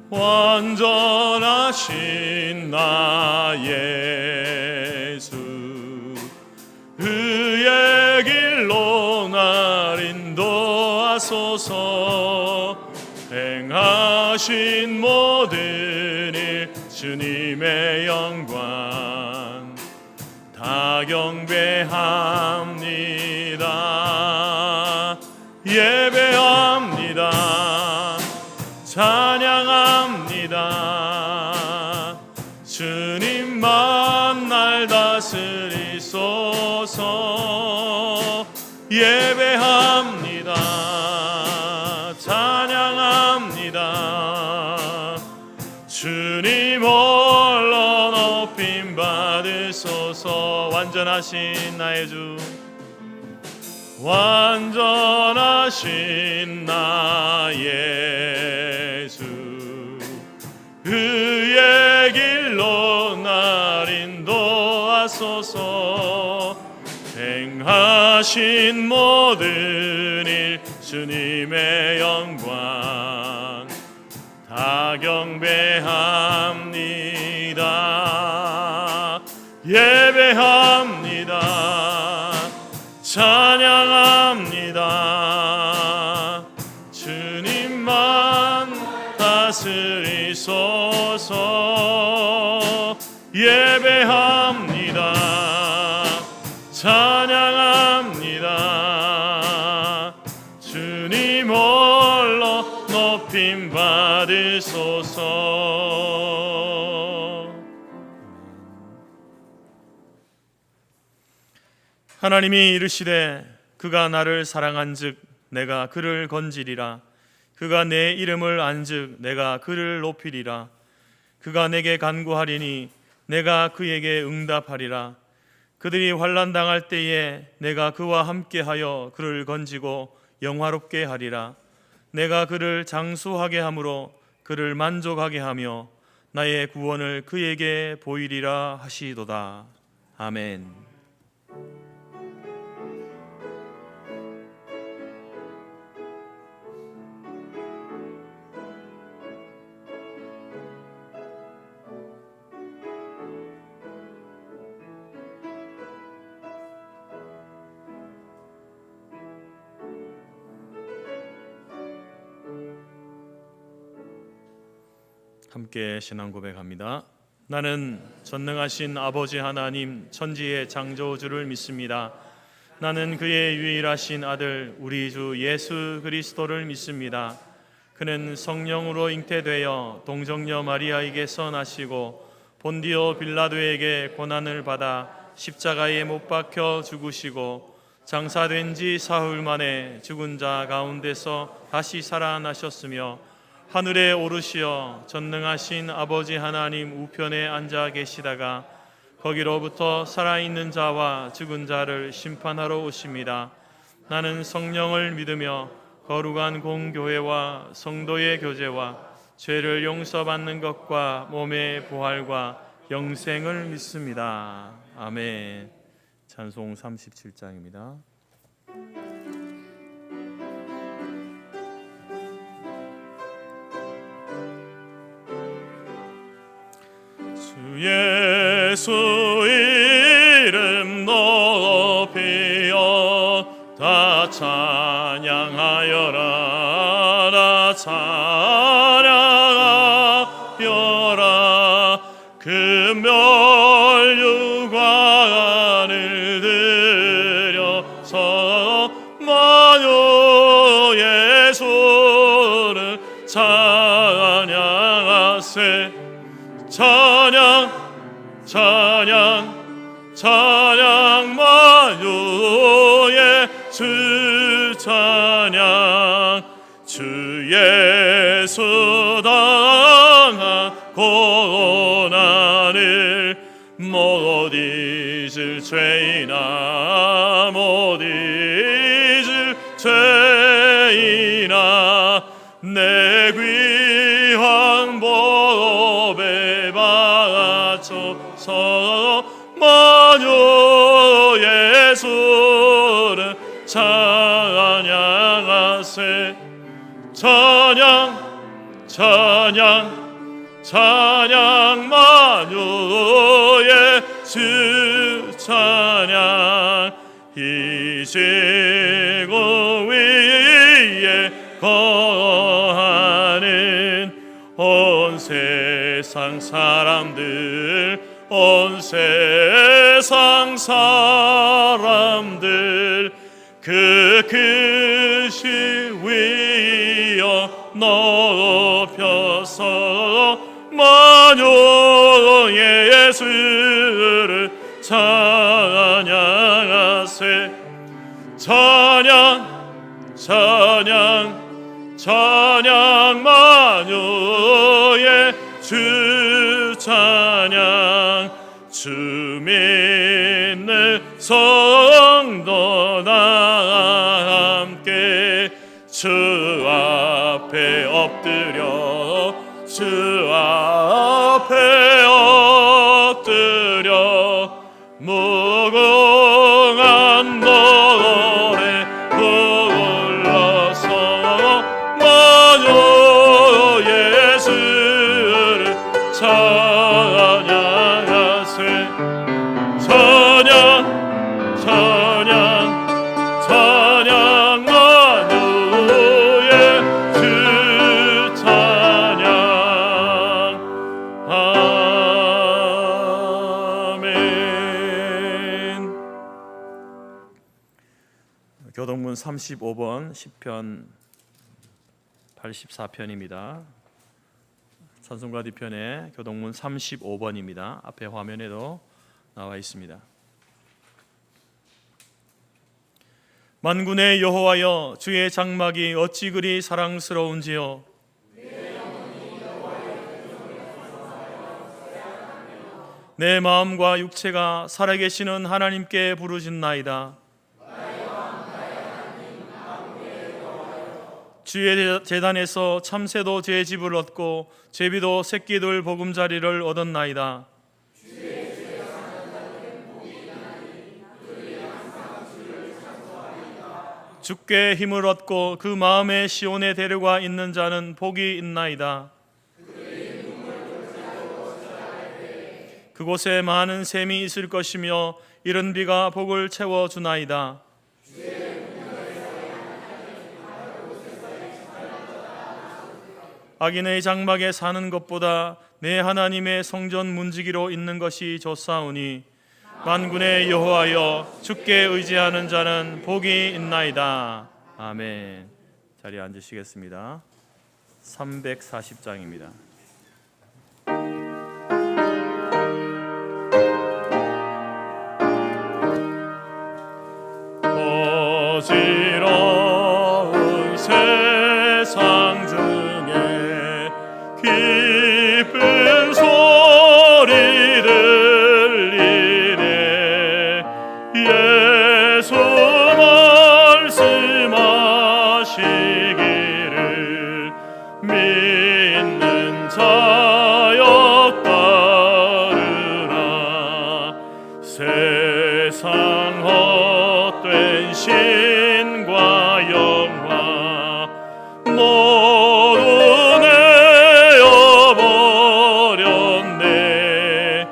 완전하신 나 예수, 그의 길로 날 인도하소서. 행하신 모든 일 주님의 영광 다 경배합니다. 예배합니다. 찬양합니다. 주님만 날 다스리소서. 예배합니다. 찬양합니다. 주님 홀로 높임 받으소서. 완전하신 나의 주, 완전하신 나 예수, 그의 길로 날 인도하소서. 행하신 모든 일 주님의 영광 다 경배합니다. 예배합니다. 찬양합니다. 주님만 다스리소서. 예배합니다. 찬양합니다. 주님 홀로 높임 받으소서. 하나님이 이르시되 그가 나를 사랑한즉 내가 그를 건지리라. 그가 내 이름을 안즉 내가 그를 높이리라. 그가 내게 간구하리니 내가 그에게 응답하리라. 그들이 환난 당할 때에 내가 그와 함께하여 그를 건지고 영화롭게 하리라. 내가 그를 장수하게 함으로 그를 만족하게 하며 나의 구원을 그에게 보이리라 하시도다. 아멘. 함께 신앙 고백합니다. 나는 전능하신 아버지 하나님 천지의 창조주를 믿습니다. 나는 그의 유일하신 아들 우리 주 예수 그리스도를 믿습니다. 그는 성령으로 잉태되어 동정녀 마리아에게서 나시고 본디오 빌라도에게 고난을 받아 십자가에 못 박혀 죽으시고 장사된 지 사흘 만에 죽은 자 가운데서 다시 살아나셨으며 하늘에 오르시어 전능하신 아버지 하나님 우편에 앉아 계시다가 거기로부터 살아있는 자와 죽은 자를 심판하러 오십니다. 나는 성령을 믿으며 거룩한 공교회와 성도의 교제와 죄를 용서받는 것과 몸의 부활과 영생을 믿습니다. 아멘. 찬송 37장입니다. 예수 이름 높이어 다 찬양하여라. 다 찬양하여라. 금멸유관을 들여서 만유 예수를 찬양하세. 찬양 찬양 찬양 만유의 주 찬양. 주 예수 당한 고난을 못 잊을 죄이나 못 잊을 죄이나 내 귀한 보배 바쳐서 만유 예수를 찬양하세. 찬양 찬양 찬양 만유의 주 찬양 이 제국 위에 거하는 온 세상 사람들 온 세상 사람들 그 크신 위여 높여서 만유의 예수를 찬양하세 찬양 찬양 찬양 만유의 주 찬양 주 믿는 성도 다 함께 주 앞에 엎드려 주 앞에 엎드려 무궁한 노래 불러서 만유 예수를 찬양하세 찬양 찬양 찬양 만유의 주 찬양 아멘. 교동문 35번 시편 84편입니다. 찬송가 뒤편에 교동문 35번입니다. 앞에 화면에도 나와 있습니다. 만군의 여호와여 주의 장막이 어찌 그리 사랑스러운지요. 내 마음과 육체가 살아계시는 하나님께 부르짖나이다. 주의 제단에서 참새도 제 집을 얻고 제비도 새끼들 보금자리를 얻었나이다. 주께 힘을 얻고 그 마음에 시온에 데려가 있는 자는 복이 있나이다. 그곳에 많은 샘이 있을 것이며 이른 비가 복을 채워주나이다. 악인의 장막에 사는 것보다 내 하나님의 성전 문지기로 있는 것이 좋사오니 만군의 여호와여 주께 의지하는 자는 복이 있나이다. 아멘. 자리에 앉으시겠습니다. 340장입니다. 어지러운 세상 중에 기쁜 소리 들리네. 예수 말씀하시기를 믿는 자여 따르라. 세상 헛된 신과 영화 모두 내어버렸네.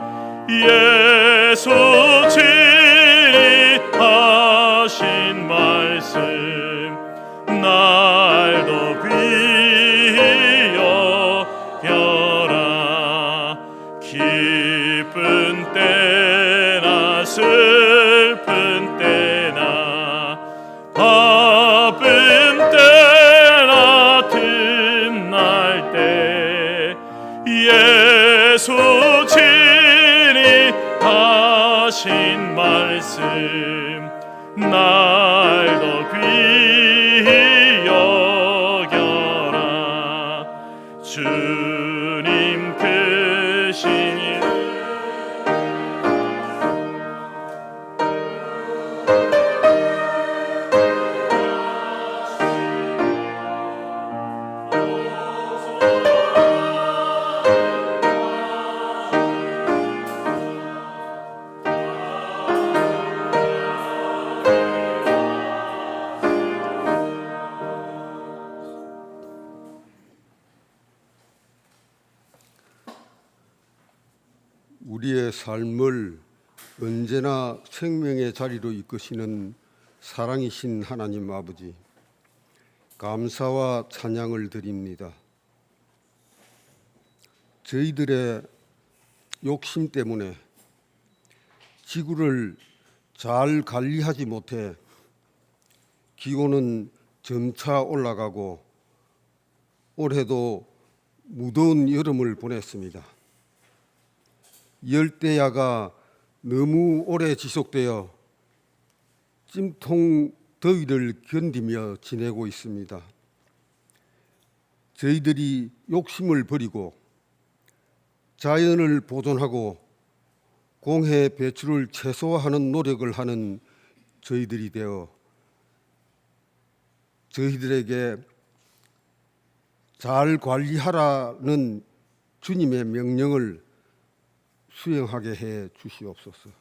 예수 진리하신 말씀 날도 귀여겨라. 기쁜 때나 슬픈 때나 바쁜 때나 틈날 때 예수 진리하신 말씀 날도 귀여겨라. 주님 크신 우리의 삶을 언제나 생명의 자리로 이끄시는 사랑이신 하나님 아버지, 감사와 찬양을 드립니다. 저희들의 욕심 때문에 지구를 잘 관리하지 못해 기온은 점차 올라가고 올해도 무더운 여름을 보냈습니다. 열대야가 너무 오래 지속되어 찜통 더위를 견디며 지내고 있습니다. 저희들이 욕심을 버리고 자연을 보존하고 공해 배출을 최소화하는 노력을 하는 저희들이 되어 저희들에게 잘 관리하라는 주님의 명령을 수행하게 해 주시옵소서.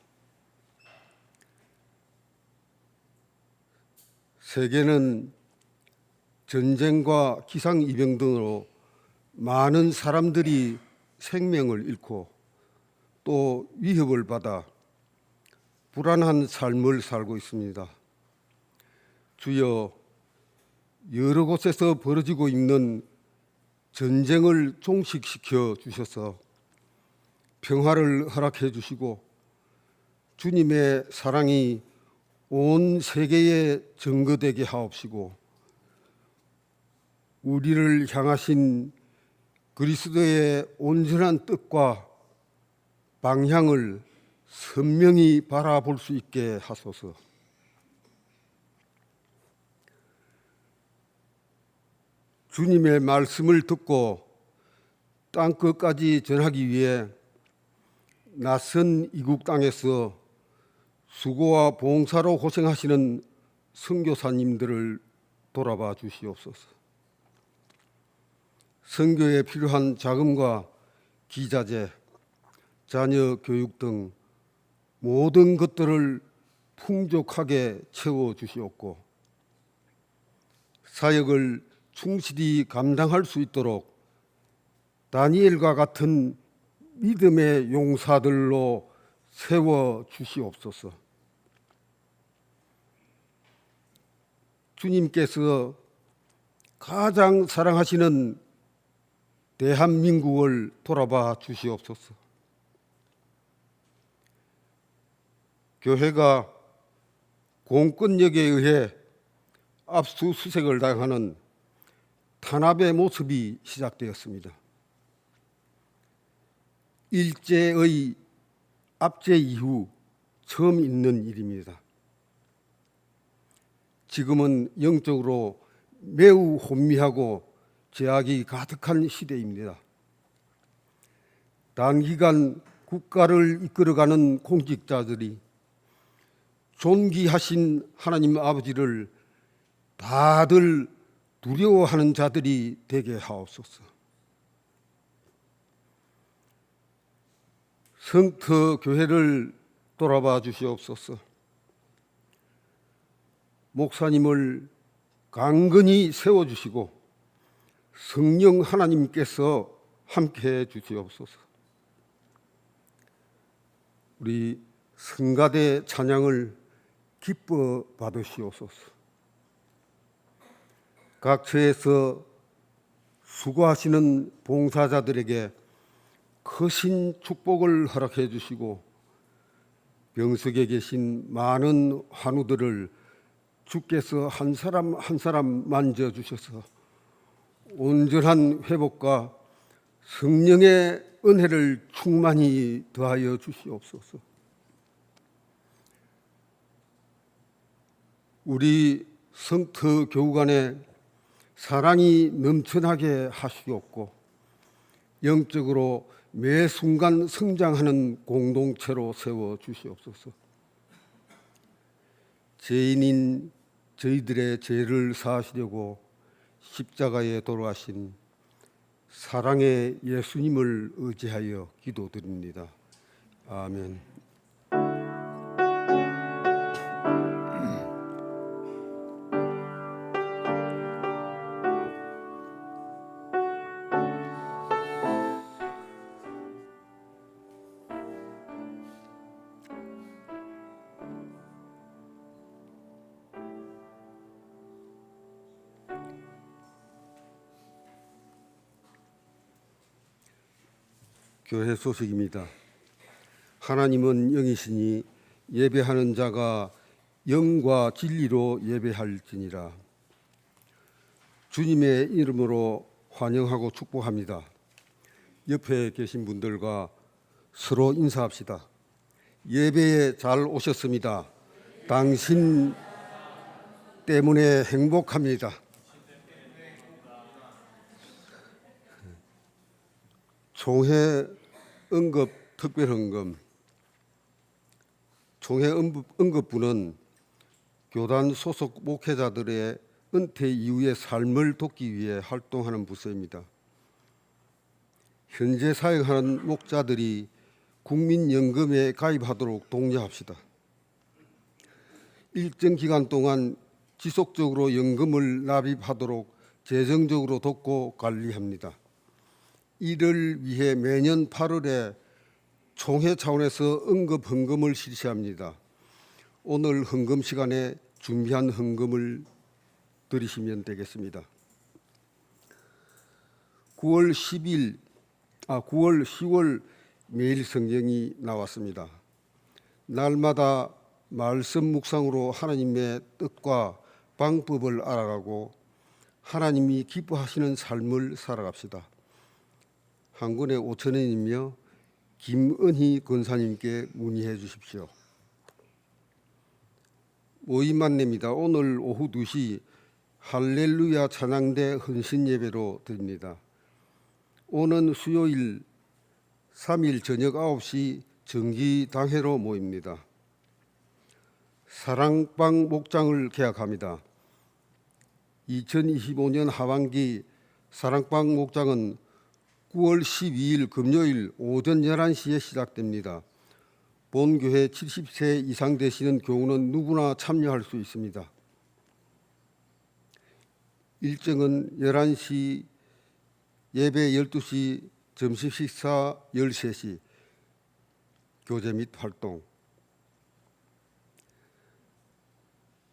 세계는 전쟁과 기상이병 등으로 많은 사람들이 생명을 잃고 또 위협을 받아 불안한 삶을 살고 있습니다. 주여, 여러 곳에서 벌어지고 있는 전쟁을 종식시켜 주셔서 평화를 허락해 주시고 주님의 사랑이 온 세계에 증거되게 하옵시고 우리를 향하신 그리스도의 온전한 뜻과 방향을 선명히 바라볼 수 있게 하소서. 주님의 말씀을 듣고 땅끝까지 전하기 위해 낯선 이국 땅에서 수고와 봉사로 고생하시는 선교사님들을 돌아봐 주시옵소서. 선교에 필요한 자금과 기자재, 자녀 교육 등 모든 것들을 풍족하게 채워 주시옵고 사역을 충실히 감당할 수 있도록 다니엘과 같은 믿음의 용사들로 세워 주시옵소서. 주님께서 가장 사랑하시는 대한민국을 돌아봐 주시옵소서. 교회가 공권력에 의해 압수수색을 당하는 탄압의 모습이 시작되었습니다. 일제의 압제 이후 처음 있는 일입니다. 지금은 영적으로 매우 혼미하고 제약이 가득한 시대입니다. 단기간 국가를 이끌어가는 공직자들이 존귀하신 하나님 아버지를 다들 두려워하는 자들이 되게 하옵소서. 성터 교회를 돌아봐 주시옵소서. 목사님을 강건히 세워주시고 성령 하나님께서 함께해 주시옵소서. 우리 성가대 찬양을 기뻐 받으시옵소서. 각 처에서 수고하시는 봉사자들에게 크신 축복을 허락해 주시고 병석에 계신 많은 환우들을 주께서 한 사람 한 사람 만져주셔서 온전한 회복과 성령의 은혜를 충만히 더하여 주시옵소서. 우리 성터 교우간에 사랑이 넘쳐나게 하시옵고 영적으로 매 순간 성장하는 공동체로 세워 주시옵소서. 죄인인 저희들의 죄를 사하시려고 십자가에 돌아가신 사랑의 예수님을 의지하여 기도드립니다. 아멘. 교회 소식입니다. 하나님은 영이시니 예배하는 자가 영과 진리로 예배할지니라. 주님의 이름으로 환영하고 축복합니다. 옆에 계신 분들과 서로 인사합시다. 예배에 잘 오셨습니다. 당신 때문에 행복합니다. 총회 응급 특별헌금. 총회 응급부는 교단 소속 목회자들의 은퇴 이후의 삶을 돕기 위해 활동하는 부서입니다. 현재 사역하는 목자들이 국민연금에 가입하도록 독려합시다. 일정 기간 동안 지속적으로 연금을 납입하도록 재정적으로 돕고 관리합니다. 이를 위해 매년 8월에 총회 차원에서 응급 헌금을 실시합니다. 오늘 헌금 시간에 준비한 헌금을 드리시면 되겠습니다. 9월 10월 매일 성경이 나왔습니다. 날마다 말씀 묵상으로 하나님의 뜻과 방법을 알아가고 하나님이 기뻐하시는 삶을 살아갑시다. 한 권에 5,000원이며 김은희 권사님께 문의해 주십시오. 모임 안내입니다. 오늘 오후 2시 할렐루야 찬양대 헌신 예배로 드립니다. 오는 수요일 3일 저녁 9시 정기당회로 모입니다. 사랑방 목장을 개학합니다. 2025년 하반기 사랑방 목장은 9월 12일 금요일 오전 11시에 시작됩니다. 본교회 70세 이상 되시는 교우는 누구나 참여할 수 있습니다. 일정은 11시 예배 12시 점심 식사 13시 교제 및 활동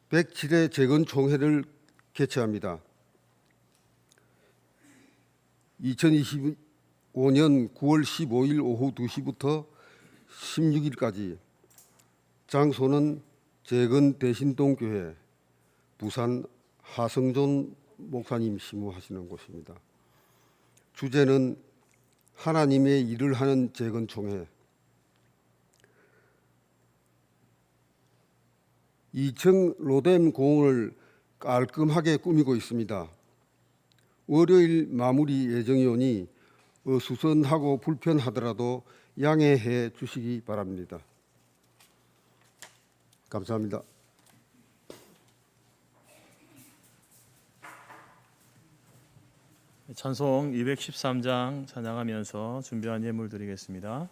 107회 재건총회를 개최합니다. 2025년 9월 15일 오후 2시부터 16일까지 장소는 재건대신동교회 부산 하성존 목사님 심우하시는 곳입니다. 주제는 하나님의 일을 하는 재건총회. 2층 로뎀 공원을 깔끔하게 꾸미고 있습니다. 월요일 마무리 예정이 오니 어수선하고 불편하더라도 양해해 주시기 바랍니다. 감사합니다. 찬송 213장 찬양하면서 준비한 예물 드리겠습니다.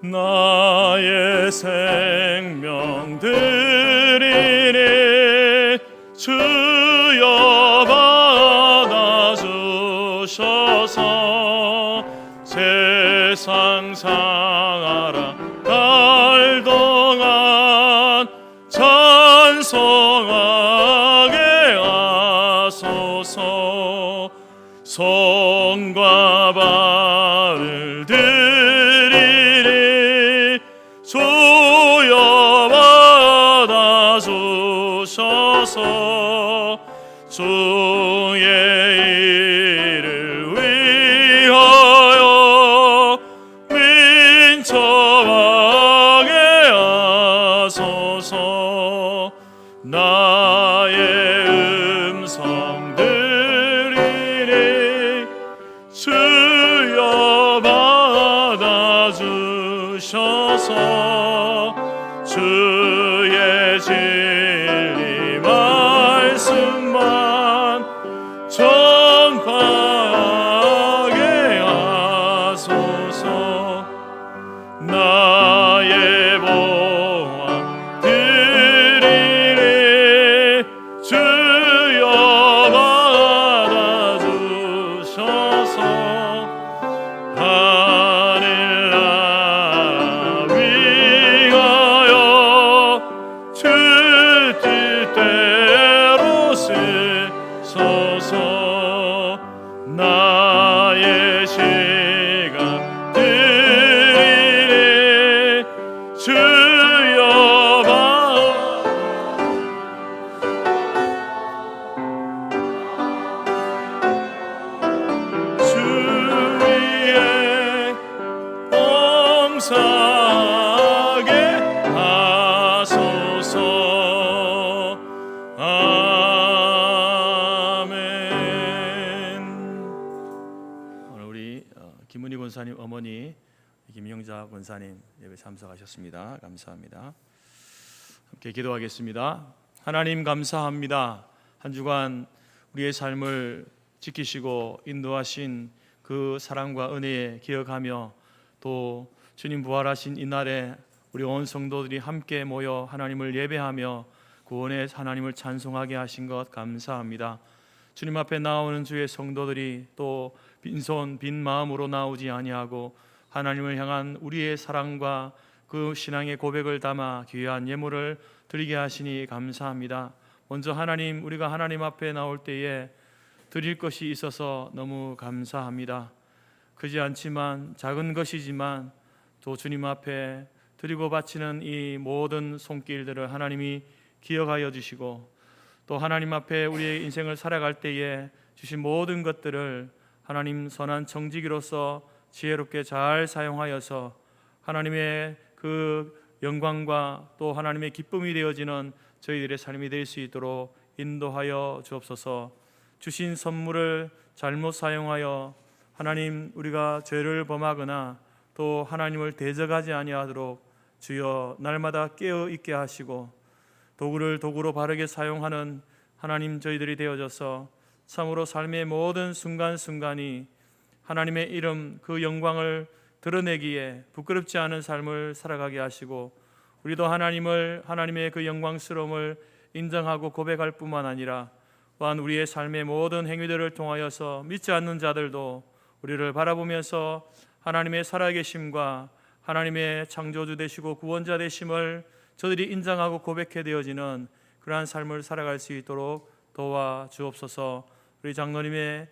나의 생명 드리니 주여 받아주셔서 세상 상하라 날 동안 찬송하게 하소서. 손과 발을 드리니 주여 받아주셔서 주의 일을 위하여 민첩하게 하소서. 나의 음성 들으니 주여 받아주셔서 주의 진리 말씀만 전파하게 하소서. 나의 보안 드리니 주여 받아주셔서 하늘나라 위에 김문희 권사님 어머니 김영자 권사님 예배 참석하셨습니다. 감사합니다. 함께 기도하겠습니다. 하나님 감사합니다. 한 주간 우리의 삶을 지키시고 인도하신 그 사랑과 은혜에 기억하며 또 주님 부활하신 이날에 우리 온 성도들이 함께 모여 하나님을 예배하며 구원의 하나님을 찬송하게 하신 것 감사합니다. 주님 앞에 나오는 주의 성도들이 또 빈손 빈 마음으로 나오지 아니하고 하나님을 향한 우리의 사랑과 그 신앙의 고백을 담아 귀한 예물을 드리게 하시니 감사합니다. 먼저 하나님, 우리가 하나님 앞에 나올 때에 드릴 것이 있어서 너무 감사합니다. 크지 않지만 작은 것이지만 또 주님 앞에 드리고 바치는 이 모든 손길들을 하나님이 기억하여 주시고 또 하나님 앞에 우리의 인생을 살아갈 때에 주신 모든 것들을 하나님 선한 청지기로서 지혜롭게 잘 사용하여서 하나님의 그 영광과 또 하나님의 기쁨이 되어지는 저희들의 삶이 될 수 있도록 인도하여 주옵소서. 주신 선물을 잘못 사용하여 하나님 우리가 죄를 범하거나 또 하나님을 대적하지 아니하도록 주여 날마다 깨어 있게 하시고 도구를 도구로 바르게 사용하는 하나님 저희들이 되어져서 참으로 삶의 모든 순간순간이 하나님의 이름 그 영광을 드러내기에 부끄럽지 않은 삶을 살아가게 하시고 우리도 하나님의 그 영광스러움을 인정하고 고백할 뿐만 아니라 또한 우리의 삶의 모든 행위들을 통하여서 믿지 않는 자들도 우리를 바라보면서 하나님의 살아계심과 하나님의 창조주 되시고 구원자 되심을 저들이 인정하고 고백해 되어지는 그러한 삶을 살아갈 수 있도록 도와 주옵소서. 우리 장로님의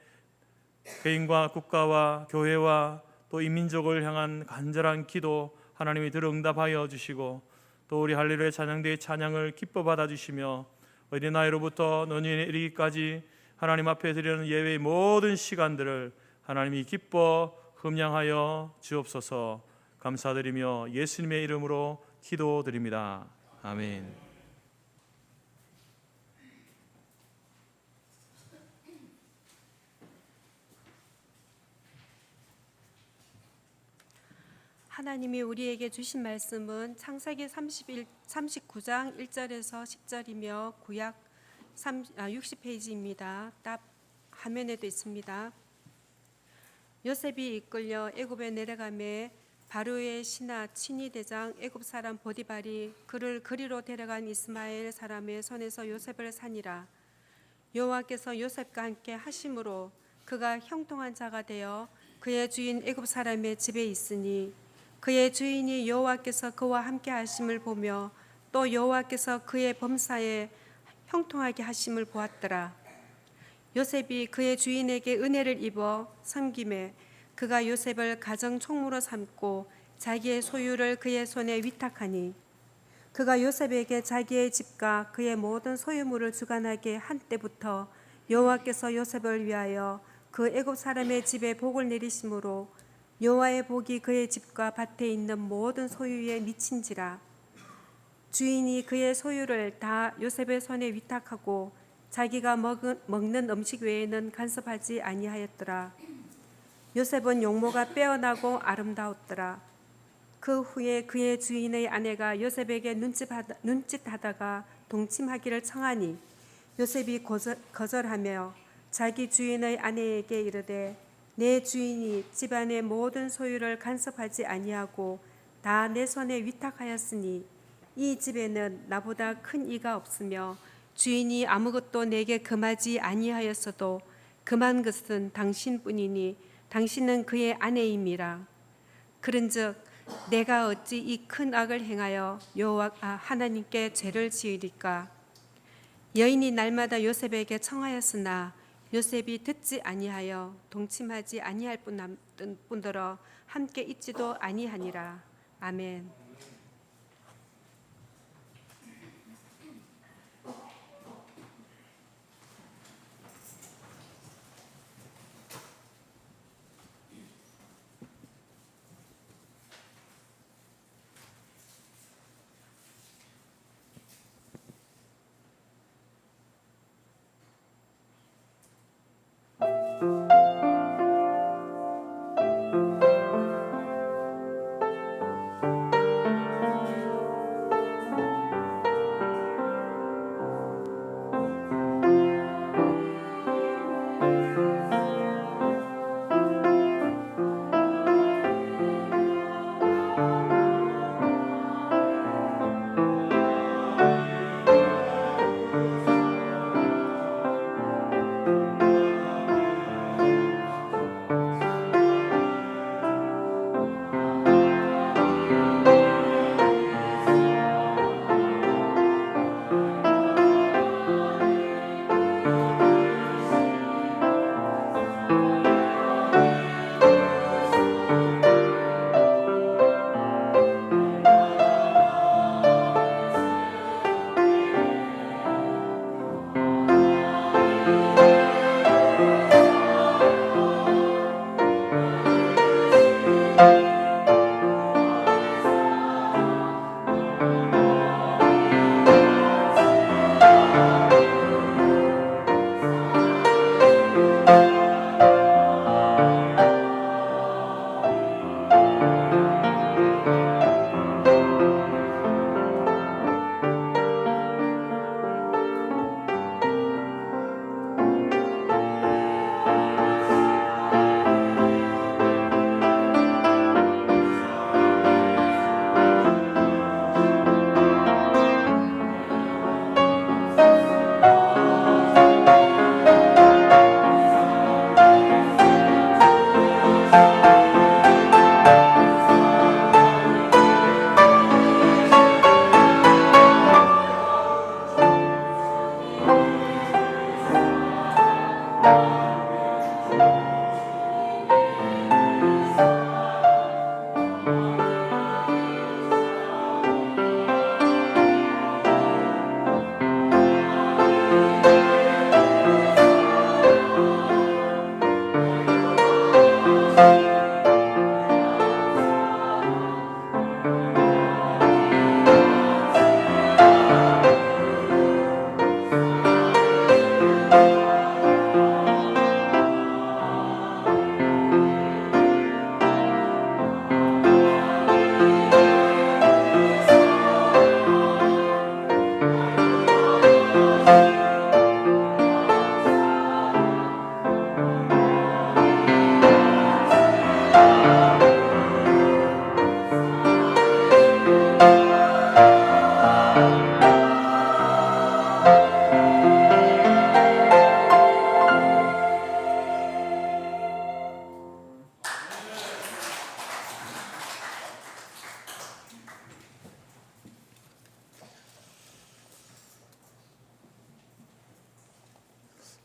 개인과 국가와 교회와 또 인민족을 향한 간절한 기도 하나님이 들어 응답하여 주시고 또 우리 할렐루야 찬양대의 찬양을 기뻐 받아주시며 어린아이로부터 노년에 이르기까지 하나님 앞에 드리는 예배의 모든 시간들을 하나님이 기뻐 흠양하여 주옵소서. 감사드리며 예수님의 이름으로 기도드립니다. 아멘. 하나님이 우리에게 주신 말씀은 창세기 39장 1절에서 10절이며 구약 60페이지입니다. 답 화면에도 있습니다. 요셉이 이끌려 애굽에 내려가매 바로의 신하 친위 대장 애굽 사람 보디발이 그를 그리로 데려간 이스마엘 사람의 손에서 요셉을 산이라. 여호와께서 요셉과 함께 하심으로 그가 형통한 자가 되어 그의 주인 애굽 사람의 집에 있으니 그의 주인이 여호와께서 그와 함께 하심을 보며 또 여호와께서 그의 범사에 형통하게 하심을 보았더라. 요셉이 그의 주인에게 은혜를 입어 섬김에 그가 요셉을 가정 총무로 삼고 자기의 소유를 그의 손에 위탁하니 그가 요셉에게 자기의 집과 그의 모든 소유물을 주관하게 한 때부터 여호와께서 요셉을 위하여 그 애굽 사람의 집에 복을 내리심으로 여호와의 복이 그의 집과 밭에 있는 모든 소유에 미친지라. 주인이 그의 소유를 다 요셉의 손에 위탁하고 자기가 먹는 음식 외에는 간섭하지 아니하였더라. 요셉은 용모가 빼어나고 아름다웠더라. 그 후에 그의 주인의 아내가 요셉에게 눈짓하다가 동침하기를 청하니 요셉이 거절하며 자기 주인의 아내에게 이르되 내 주인이 집안의 모든 소유를 간섭하지 아니하고 다 내 손에 위탁하였으니 이 집에는 나보다 큰 이가 없으며 주인이 아무것도 내게 금하지 아니하였어도 금한 것은 당신뿐이니 당신은 그의 아내임이라. 그런즉 내가 어찌 이 큰 악을 행하여 여호와 하나님께 죄를 지으리까. 여인이 날마다 요셉에게 청하였으나 요셉이 듣지 아니하여 동침하지 아니할 뿐더러 함께 있지도 아니하니라. 아멘.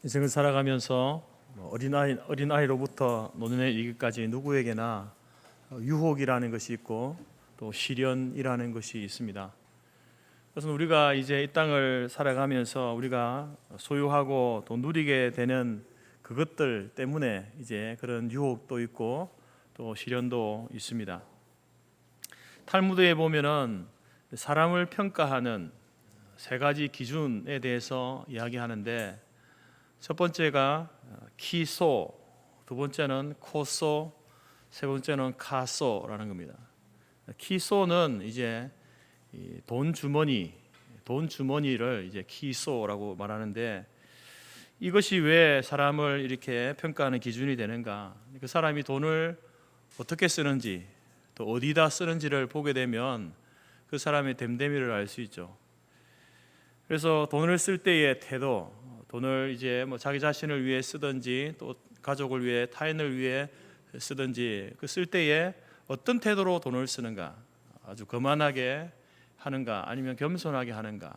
인생을 살아가면서 어린아이로부터 노년에 이르기까지 누구에게나 유혹이라는 것이 있고 또 시련이라는 것이 있습니다. 그래서 우리가 이제 이 땅을 살아가면서 우리가 소유하고 또 누리게 되는 그것들 때문에 이제 그런 유혹도 있고 또 시련도 있습니다. 탈무드에 보면은 사람을 평가하는 세 가지 기준에 대해서 이야기하는데, 첫 번째가 키소, 두 번째는 코소, 세 번째는 카소라는 겁니다. 키소는 이제 돈 주머니를 이제 키소라고 말하는데, 이것이 왜 사람을 이렇게 평가하는 기준이 되는가? 그 사람이 돈을 어떻게 쓰는지, 또 어디다 쓰는지를 보게 되면 그 사람의 됨됨이를 알 수 있죠. 그래서 돈을 쓸 때의 태도, 돈을 이제 뭐 자기 자신을 위해 쓰든지 또 가족을 위해, 타인을 위해 쓰든지 그 쓸 때에 어떤 태도로 돈을 쓰는가, 아주 거만하게 하는가 아니면 겸손하게 하는가,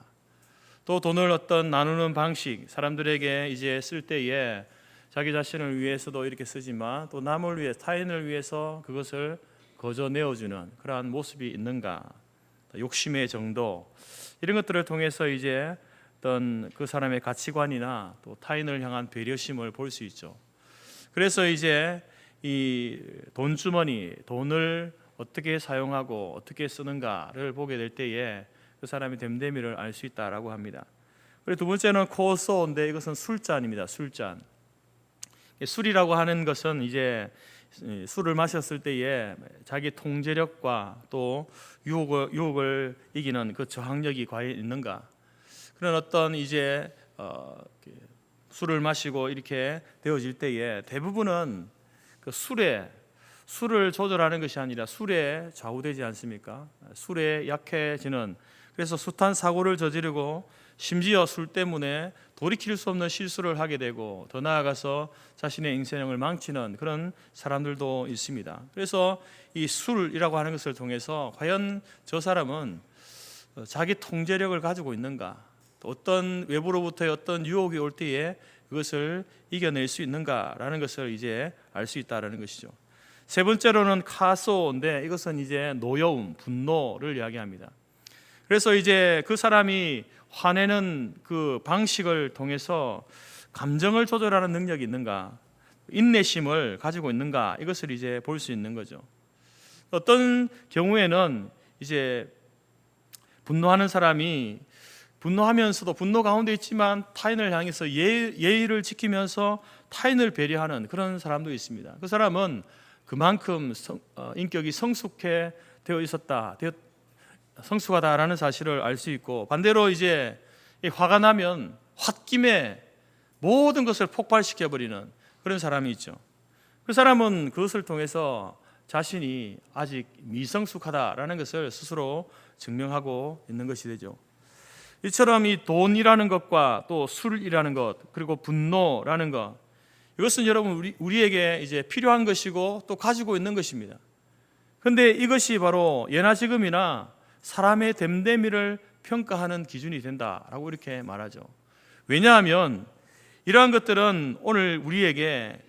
또 돈을 어떤 나누는 방식, 사람들에게 이제 쓸 때에 자기 자신을 위해서도 이렇게 쓰지만 또 남을 위해, 타인을 위해서 그것을 거저 내어주는 그러한 모습이 있는가, 욕심의 정도, 이런 것들을 통해서 이제 어떤 그 사람의 가치관이나 또 타인을 향한 배려심을 볼 수 있죠. 그래서 이제 이 돈주머니, 돈을 어떻게 사용하고 어떻게 쓰는가를 보게 될 때에 그 사람의 됨됨이를 알 수 있다라고 합니다. 그리고 두 번째는 코소인데, 이것은 술잔입니다. 술잔. 술이라고 하는 것은 이제 술을 마셨을 때에 자기 통제력과 또 유혹을 이기는 그 저항력이 과연 있는가, 그런 어떤 이제 술을 마시고 이렇게 되어질 때에 대부분은 그 술을 조절하는 것이 아니라 술에 좌우되지 않습니까? 술에 약해지는, 그래서 숱한 사고를 저지르고 심지어 술 때문에 돌이킬 수 없는 실수를 하게 되고 더 나아가서 자신의 인생을 망치는 그런 사람들도 있습니다. 그래서 이 술이라고 하는 것을 통해서 과연 저 사람은 자기 통제력을 가지고 있는가, 또 어떤 외부로부터의 어떤 유혹이 올 때에 그것을 이겨낼 수 있는가라는 것을 이제 알 수 있다라는 것이죠. 세 번째로는 카소인데, 이것은 이제 노여움, 분노를 이야기합니다. 그래서 이제 그 사람이 화내는 그 방식을 통해서 감정을 조절하는 능력이 있는가, 인내심을 가지고 있는가, 이것을 이제 볼 수 있는 거죠. 어떤 경우에는 이제 분노하는 사람이 분노하면서도 분노 가운데 있지만 타인을 향해서 예의를 지키면서 타인을 배려하는 그런 사람도 있습니다. 그 사람은 그만큼 인격이 성숙해 되어 있었다, 성숙하다라는 사실을 알 수 있고, 반대로 이제 화가 나면 홧김에 모든 것을 폭발시켜 버리는 그런 사람이 있죠. 그 사람은 그것을 통해서 자신이 아직 미성숙하다라는 것을 스스로 증명하고 있는 것이 되죠. 이처럼 이 돈이라는 것과 또 술이라는 것, 그리고 분노라는 것, 이것은 여러분 우리에게 이제 필요한 것이고 또 가지고 있는 것입니다. 그런데 이것이 바로 예나 지금이나 사람의 됨됨이를 평가하는 기준이 된다라고 이렇게 말하죠. 왜냐하면 이러한 것들은 오늘 우리에게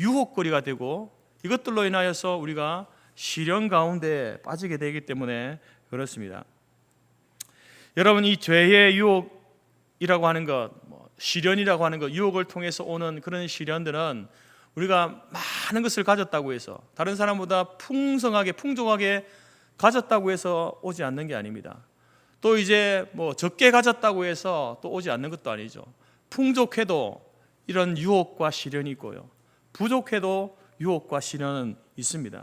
유혹거리가 되고 이것들로 인하여서 우리가 시련 가운데 빠지게 되기 때문에 그렇습니다. 여러분, 이 죄의 유혹이라고 하는 것, 시련이라고 하는 것, 유혹을 통해서 오는 그런 시련들은 우리가 많은 것을 가졌다고 해서, 다른 사람보다 풍성하게 풍족하게 가졌다고 해서 오지 않는 게 아닙니다. 또 이제 적게 가졌다고 해서 또 오지 않는 것도 아니죠. 풍족해도 이런 유혹과 시련이 있고요, 부족해도 유혹과 시련은 있습니다.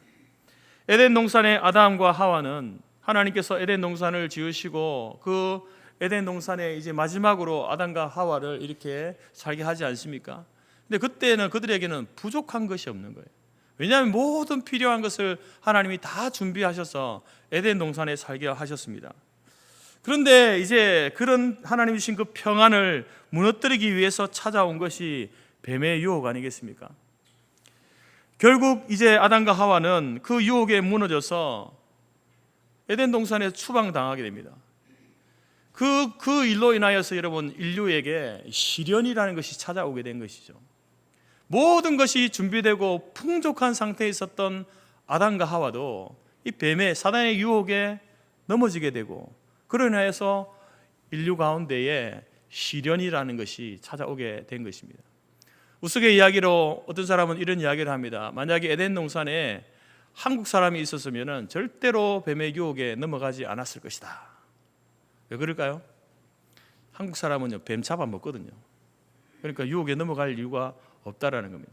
에덴 동산의 아담과 하와는 하나님께서 에덴 동산을 지으시고 그 에덴 동산에 이제 마지막으로 아담과 하와를 이렇게 살게 하지 않습니까? 근데 그때는 그들에게는 부족한 것이 없는 거예요. 왜냐하면 모든 필요한 것을 하나님이 다 준비하셔서 에덴 동산에 살게 하셨습니다. 그런데 이제 그런 하나님이 주신 그 평안을 무너뜨리기 위해서 찾아온 것이 뱀의 유혹 아니겠습니까? 결국 이제 아담과 하와는 그 유혹에 무너져서 에덴 동산에 추방당하게 됩니다. 그 일로 인하여서 여러분 인류에게 시련이라는 것이 찾아오게 된 것이죠. 모든 것이 준비되고 풍족한 상태에 있었던 아담과 하와도 이 뱀의 사단의 유혹에 넘어지게 되고 그로 인하여서 인류 가운데에 시련이라는 것이 찾아오게 된 것입니다. 우스갯이야기로 어떤 사람은 이런 이야기를 합니다. 만약에 에덴 동산에 한국 사람이 있었으면 절대로 뱀의 유혹에 넘어가지 않았을 것이다. 왜 그럴까요? 한국 사람은요, 뱀 잡아먹거든요. 그러니까 유혹에 넘어갈 이유가 없다라는 겁니다.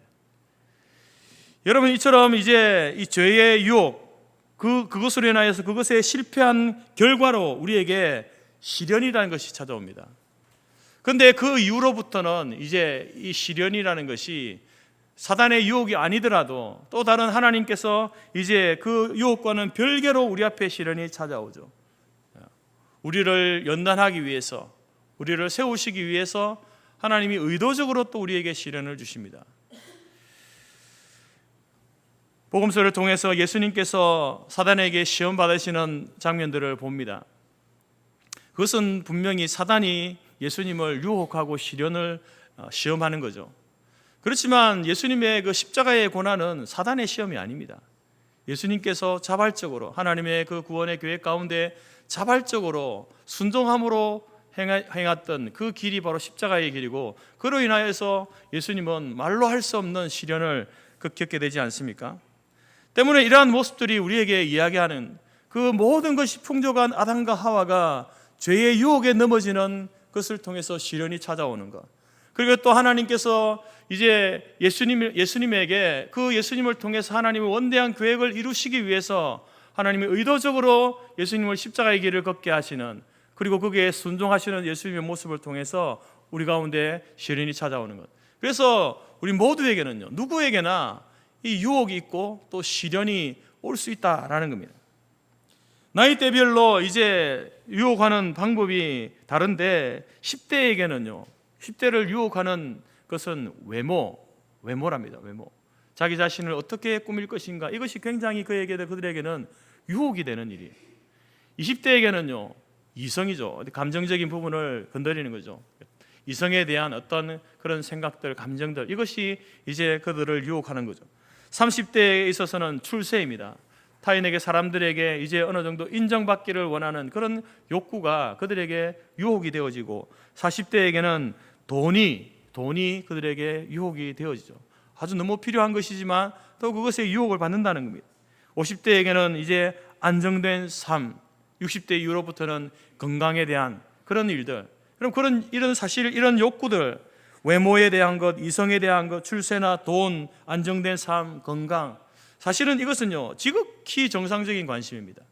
여러분, 이처럼 이제 이 죄의 유혹, 그것으로 인하여서 그것에 실패한 결과로 우리에게 시련이라는 것이 찾아옵니다. 그런데 그 이후로부터는 이제 이 시련이라는 것이 사단의 유혹이 아니더라도 또 다른 하나님께서 이제 그 유혹과는 별개로 우리 앞에 시련이 찾아오죠. 우리를 연단하기 위해서, 우리를 세우시기 위해서 하나님이 의도적으로 또 우리에게 시련을 주십니다. 복음서를 통해서 예수님께서 사단에게 시험 받으시는 장면들을 봅니다. 그것은 분명히 사단이 예수님을 유혹하고 시험하는 거죠. 그렇지만 예수님의 그 십자가의 고난은 사단의 시험이 아닙니다. 예수님께서 자발적으로 하나님의 그 구원의 계획 가운데 자발적으로 순종함으로 행했던 그 길이 바로 십자가의 길이고, 그로 인하여서 예수님은 말로 할 수 없는 시련을 겪게 되지 않습니까? 때문에 이러한 모습들이 우리에게 이야기하는 그 모든 것이 풍족한 아담과 하와가 죄의 유혹에 넘어지는 것을 통해서 시련이 찾아오는 것, 그리고 또 하나님께서 이제 예수님에게 그 예수님을 통해서 하나님의 원대한 계획을 이루시기 위해서 하나님이 의도적으로 예수님을 십자가의 길을 걷게 하시는, 그리고 거기에 순종하시는 예수님의 모습을 통해서 우리 가운데 시련이 찾아오는 것. 그래서 우리 모두에게는요, 누구에게나 이 유혹이 있고 또 시련이 올 수 있다라는 겁니다. 나이대별로 이제 유혹하는 방법이 다른데 10대에게는요, 10대를 유혹하는 것은 외모랍니다. 외모. 자기 자신을 어떻게 꾸밀 것인가, 이것이 굉장히 그들에게는 유혹이 되는 일이에요. 20대에게는요, 이성이죠. 감정적인 부분을 건드리는 거죠. 이성에 대한 어떤 그런 생각들, 감정들, 이것이 이제 그들을 유혹하는 거죠. 30대에 있어서는 출세입니다. 타인에게, 사람들에게 이제 어느 정도 인정받기를 원하는 그런 욕구가 그들에게 유혹이 되어지고, 40대에게는 돈이 그들에게 유혹이 되어지죠. 아주 너무 필요한 것이지만 또 그것에 유혹을 받는다는 겁니다. 50대에게는 이제 안정된 삶, 60대 이후로부터는 건강에 대한 그런 일들, 그럼 이런 욕구들, 외모에 대한 것, 이성에 대한 것, 출세나 돈, 안정된 삶, 건강, 사실은 이것은요, 지극히 정상적인 관심입니다.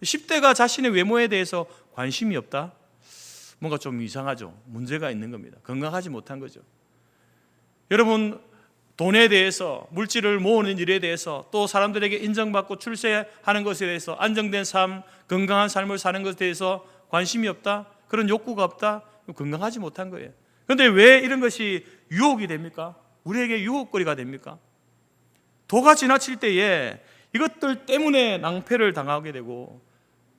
10대가 자신의 외모에 대해서 관심이 없다? 뭔가 좀 이상하죠. 문제가 있는 겁니다. 건강하지 못한 거죠. 여러분, 돈에 대해서, 물질을 모으는 일에 대해서, 또 사람들에게 인정받고 출세하는 것에 대해서, 안정된 삶, 건강한 삶을 사는 것에 대해서 관심이 없다? 그런 욕구가 없다? 건강하지 못한 거예요. 그런데 왜 이런 것이 유혹이 됩니까? 우리에게 유혹거리가 됩니까? 도가 지나칠 때에 이것들 때문에 낭패를 당하게 되고,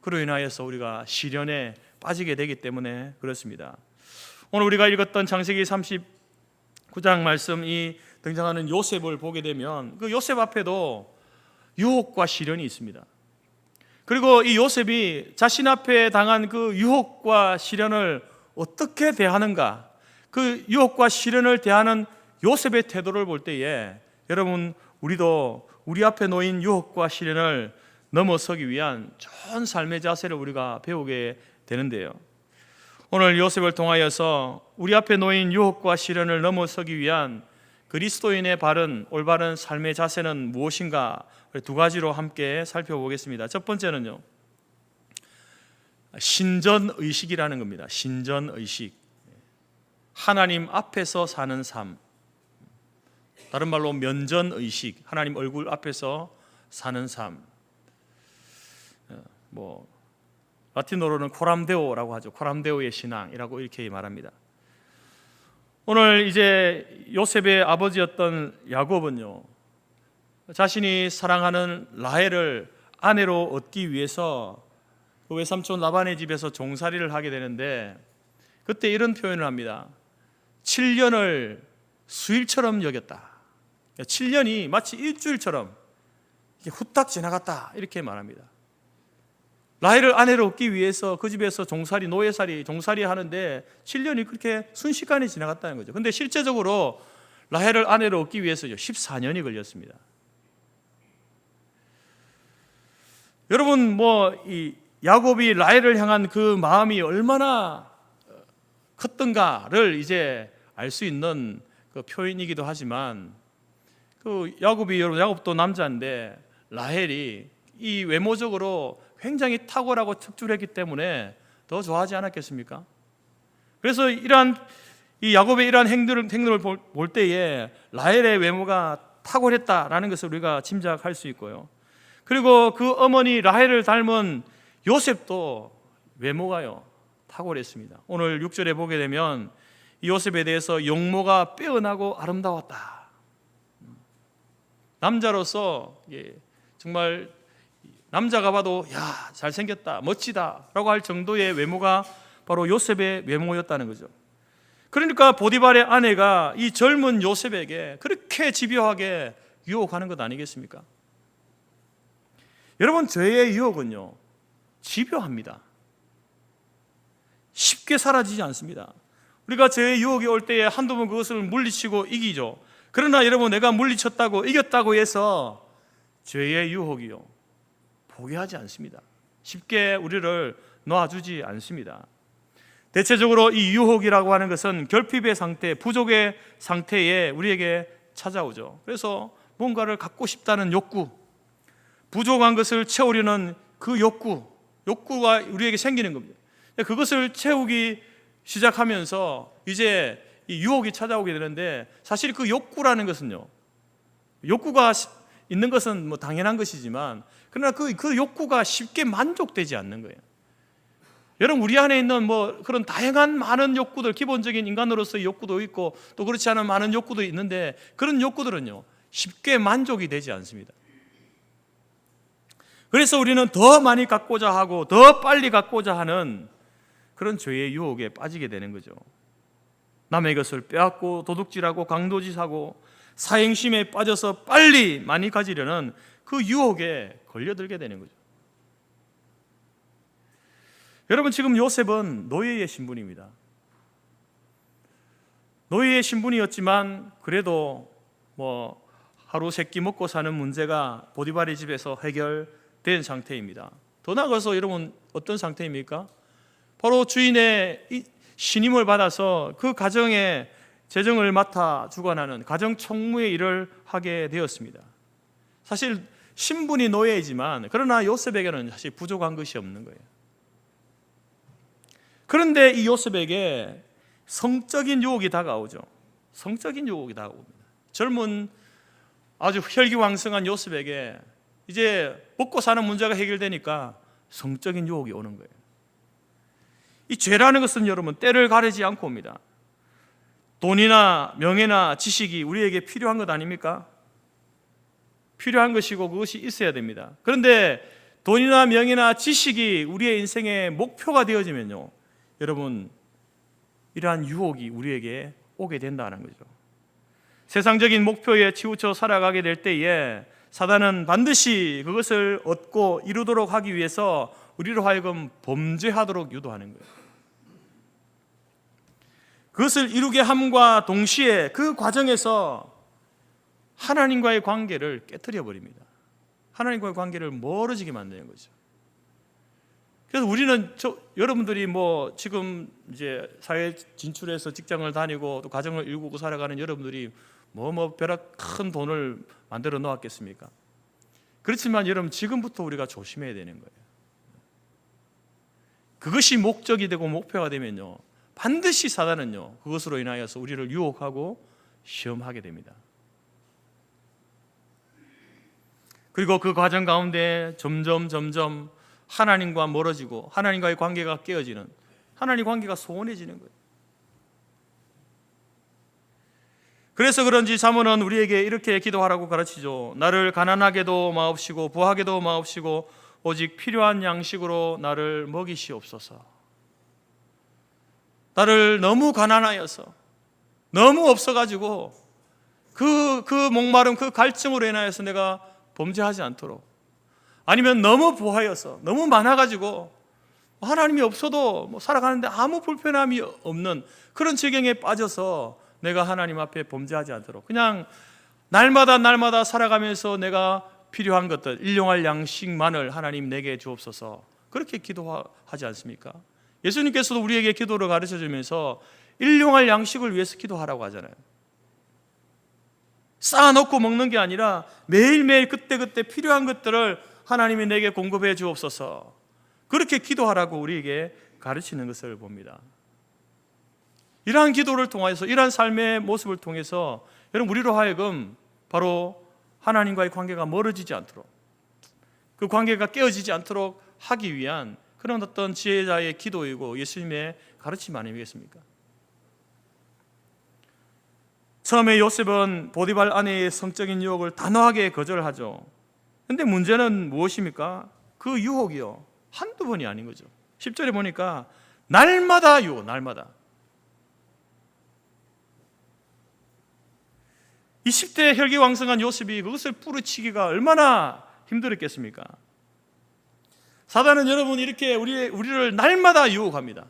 그로 인하여서 우리가 시련에 빠지게 되기 때문에 그렇습니다. 오늘 우리가 읽었던 창세기 39장 말씀이 등장하는 요셉을 보게 되면 그 요셉 앞에도 유혹과 시련이 있습니다. 그리고 이 요셉이 자신 앞에 당한 그 유혹과 시련을 어떻게 대하는가, 그 유혹과 시련을 대하는 요셉의 태도를 볼 때에 여러분, 우리도 우리 앞에 놓인 유혹과 시련을 넘어서기 위한 좋은 삶의 자세를 우리가 배우게 되는데요, 오늘 요셉을 통하여서 우리 앞에 놓인 유혹과 시련을 넘어서기 위한 그리스도인의 올바른 삶의 자세는 무엇인가, 두 가지로 함께 살펴보겠습니다. 첫 번째는요, 신전의식이라는 겁니다. 신전의식, 하나님 앞에서 사는 삶, 다른 말로 면전의식, 하나님 얼굴 앞에서 사는 삶. 라틴어로는 코람데오라고 하죠. 코람데오의 신앙이라고 이렇게 말합니다. 오늘 이제 요셉의 아버지였던 야곱은요, 자신이 사랑하는 라헬을 아내로 얻기 위해서 그 외삼촌 라반의 집에서 종살이를 하게 되는데 그때 이런 표현을 합니다. 7년을 수일처럼 여겼다. 7년이 마치 일주일처럼 후딱 지나갔다 이렇게 말합니다. 라헬을 아내로 얻기 위해서 그 집에서 종살이 하는데 7년이 그렇게 순식간에 지나갔다는 거죠. 근데 실제적으로 라헬을 아내로 얻기 위해서 14년이 걸렸습니다. 여러분 이 야곱이 라헬을 향한 그 마음이 얼마나 컸던가를 이제 알 수 있는 그 표현이기도 하지만 그 야곱도 남자인데 라헬이 이 외모적으로 굉장히 탁월하고 척출했기 때문에 더 좋아하지 않았겠습니까? 그래서 이 야곱의 이러한 행동을 볼 때에 라헬의 외모가 탁월했다라는 것을 우리가 짐작할 수 있고요. 그리고 그 어머니 라헬을 닮은 요셉도 외모가요 탁월했습니다. 오늘 6절에 보게 되면 이 요셉에 대해서 용모가 빼어나고 아름다웠다. 남자로서 정말 남자가 봐도 야 잘생겼다 멋지다라고 할 정도의 외모가 바로 요셉의 외모였다는 거죠. 그러니까 보디발의 아내가 이 젊은 요셉에게 그렇게 집요하게 유혹하는 것 아니겠습니까? 여러분 죄의 유혹은요 집요합니다. 쉽게 사라지지 않습니다. 우리가 죄의 유혹이 올 때에 한두 번 그것을 물리치고 이기죠. 그러나 여러분 내가 물리쳤다고 이겼다고 해서 죄의 유혹이요 포기하지 않습니다. 쉽게 우리를 놔주지 않습니다. 대체적으로 이 유혹이라고 하는 것은 결핍의 상태, 부족의 상태에 우리에게 찾아오죠. 그래서 뭔가를 갖고 싶다는 욕구, 부족한 것을 채우려는 그 욕구가 우리에게 생기는 겁니다. 그것을 채우기 시작하면서 이제 이 유혹이 찾아오게 되는데 사실 그 욕구라는 것은요, 욕구가 있는 것은 뭐 당연한 것이지만 그러나 그 욕구가 쉽게 만족되지 않는 거예요. 여러분 우리 안에 있는 뭐 그런 다양한 많은 욕구들, 기본적인 인간으로서의 욕구도 있고 또 그렇지 않은 많은 욕구도 있는데 그런 욕구들은요 쉽게 만족이 되지 않습니다. 그래서 우리는 더 많이 갖고자 하고 더 빨리 갖고자 하는 그런 죄의 유혹에 빠지게 되는 거죠. 남의 것을 빼앗고 도둑질하고 강도짓하고 사행심에 빠져서 빨리 많이 가지려는 그 유혹에 걸려들게 되는 거죠. 여러분 지금 요셉은 노예의 신분입니다. 노예의 신분이었지만 그래도 뭐 하루 세끼 먹고 사는 문제가 보디발의 집에서 해결된 상태입니다. 더 나아가서 여러분 어떤 상태입니까? 바로 주인의 신임을 받아서 그 가정의 재정을 맡아 주관하는 가정 총무의 일을 하게 되었습니다. 사실 신분이 노예이지만 그러나 요셉에게는 사실 부족한 것이 없는 거예요. 그런데 이 요셉에게 성적인 유혹이 다가오죠. 성적인 유혹이 다가옵니다. 젊은 아주 혈기왕성한 요셉에게 이제 먹고 사는 문제가 해결되니까 성적인 유혹이 오는 거예요. 이 죄라는 것은 여러분 때를 가리지 않고 옵니다. 돈이나 명예나 지식이 우리에게 필요한 것 아닙니까? 필요한 것이고 그것이 있어야 됩니다. 그런데 돈이나 명예나 지식이 우리의 인생의 목표가 되어지면요 여러분 이러한 유혹이 우리에게 오게 된다는 거죠. 세상적인 목표에 치우쳐 살아가게 될 때에 사단은 반드시 그것을 얻고 이루도록 하기 위해서 우리로 하여금 범죄하도록 유도하는 거예요. 그것을 이루게 함과 동시에 그 과정에서 하나님과의 관계를 깨뜨려 버립니다. 하나님과의 관계를 멀어지게 만드는 거죠. 그래서 우리는 여러분들이 뭐 지금 이제 사회 진출해서 직장을 다니고 또 가정을 이루고 살아가는 여러분들이 벼락 큰 돈을 만들어 놓았겠습니까? 그렇지만 여러분 지금부터 우리가 조심해야 되는 거예요. 그것이 목적이 되고 목표가 되면요 반드시 사단은요 그것으로 인하여서 우리를 유혹하고 시험하게 됩니다. 그리고 그 과정 가운데 점점 하나님과 멀어지고 하나님과의 관계가 깨어지는, 하나님 관계가 소원해지는 거예요. 그래서 그런지 사모는 우리에게 이렇게 기도하라고 가르치죠. 나를 가난하게도 마옵시고 부하게도 마옵시고 오직 필요한 양식으로 나를 먹이시옵소서. 나를 너무 가난하여서, 너무 없어가지고 그 목마름, 그 갈증으로 인하여서 내가 범죄하지 않도록, 아니면 너무 부하여서 너무 많아가지고 하나님이 없어도 살아가는데 아무 불편함이 없는 그런 지경에 빠져서 내가 하나님 앞에 범죄하지 않도록 그냥 날마다 살아가면서 내가 필요한 것들, 일용할 양식만을 하나님 내게 주옵소서, 그렇게 기도하지 않습니까? 예수님께서도 우리에게 기도를 가르쳐주면서 일용할 양식을 위해서 기도하라고 하잖아요. 쌓아놓고 먹는 게 아니라 매일매일 그때그때 필요한 것들을 하나님이 내게 공급해 주옵소서, 그렇게 기도하라고 우리에게 가르치는 것을 봅니다. 이러한 기도를 통해서, 이러한 삶의 모습을 통해서 여러분, 우리로 하여금 바로 하나님과의 관계가 멀어지지 않도록, 그 관계가 깨어지지 않도록 하기 위한 그런 어떤 지혜자의 기도이고 예수님의 가르침 아니겠습니까? 처음에 요셉은 보디발 아내의 성적인 유혹을 단호하게 거절하죠. 그런데 문제는 무엇입니까? 그 유혹이요, 한두 번이 아닌 거죠. 10절에 보니까 날마다 유혹, 날마다. 20대 혈기왕성한 요셉이 그것을 뿌리치기가 얼마나 힘들었겠습니까? 사단은 여러분 이렇게 우리를 날마다 유혹합니다.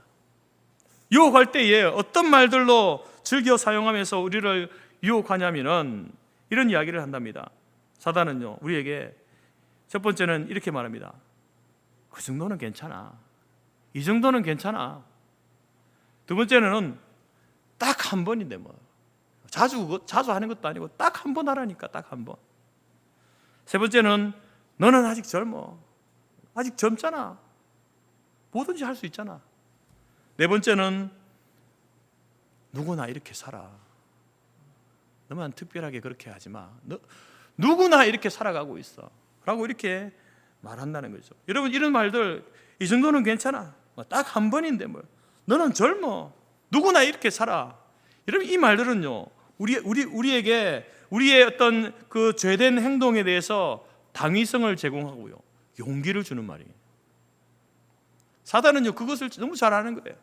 유혹할 때에 어떤 말들로 즐겨 사용하면서 우리를 유혹하냐면은 이런 이야기를 한답니다. 사단은요, 우리에게 첫 번째는 이렇게 말합니다. 그 정도는 괜찮아. 이 정도는 괜찮아. 두 번째는 딱 한 번인데 뭐 자주 하는 것도 아니고 딱 한 번 하라니까, 딱 한 번. 세 번째는 너는 아직 젊어. 아직 젊잖아. 뭐든지 할 수 있잖아. 네 번째는 누구나 이렇게 살아. 너만 특별하게 그렇게 하지 마. 누구나 이렇게 살아가고 있어. 라고 이렇게 말한다는 거죠. 여러분, 이런 말들, 이 정도는 괜찮아. 딱 한 번인데 뭐. 너는 젊어. 누구나 이렇게 살아. 여러분, 이 말들은요, 우리에게 우리의 어떤 그 죄된 행동에 대해서 당위성을 제공하고요, 용기를 주는 말이에요. 사단은요, 그것을 너무 잘 아는 거예요.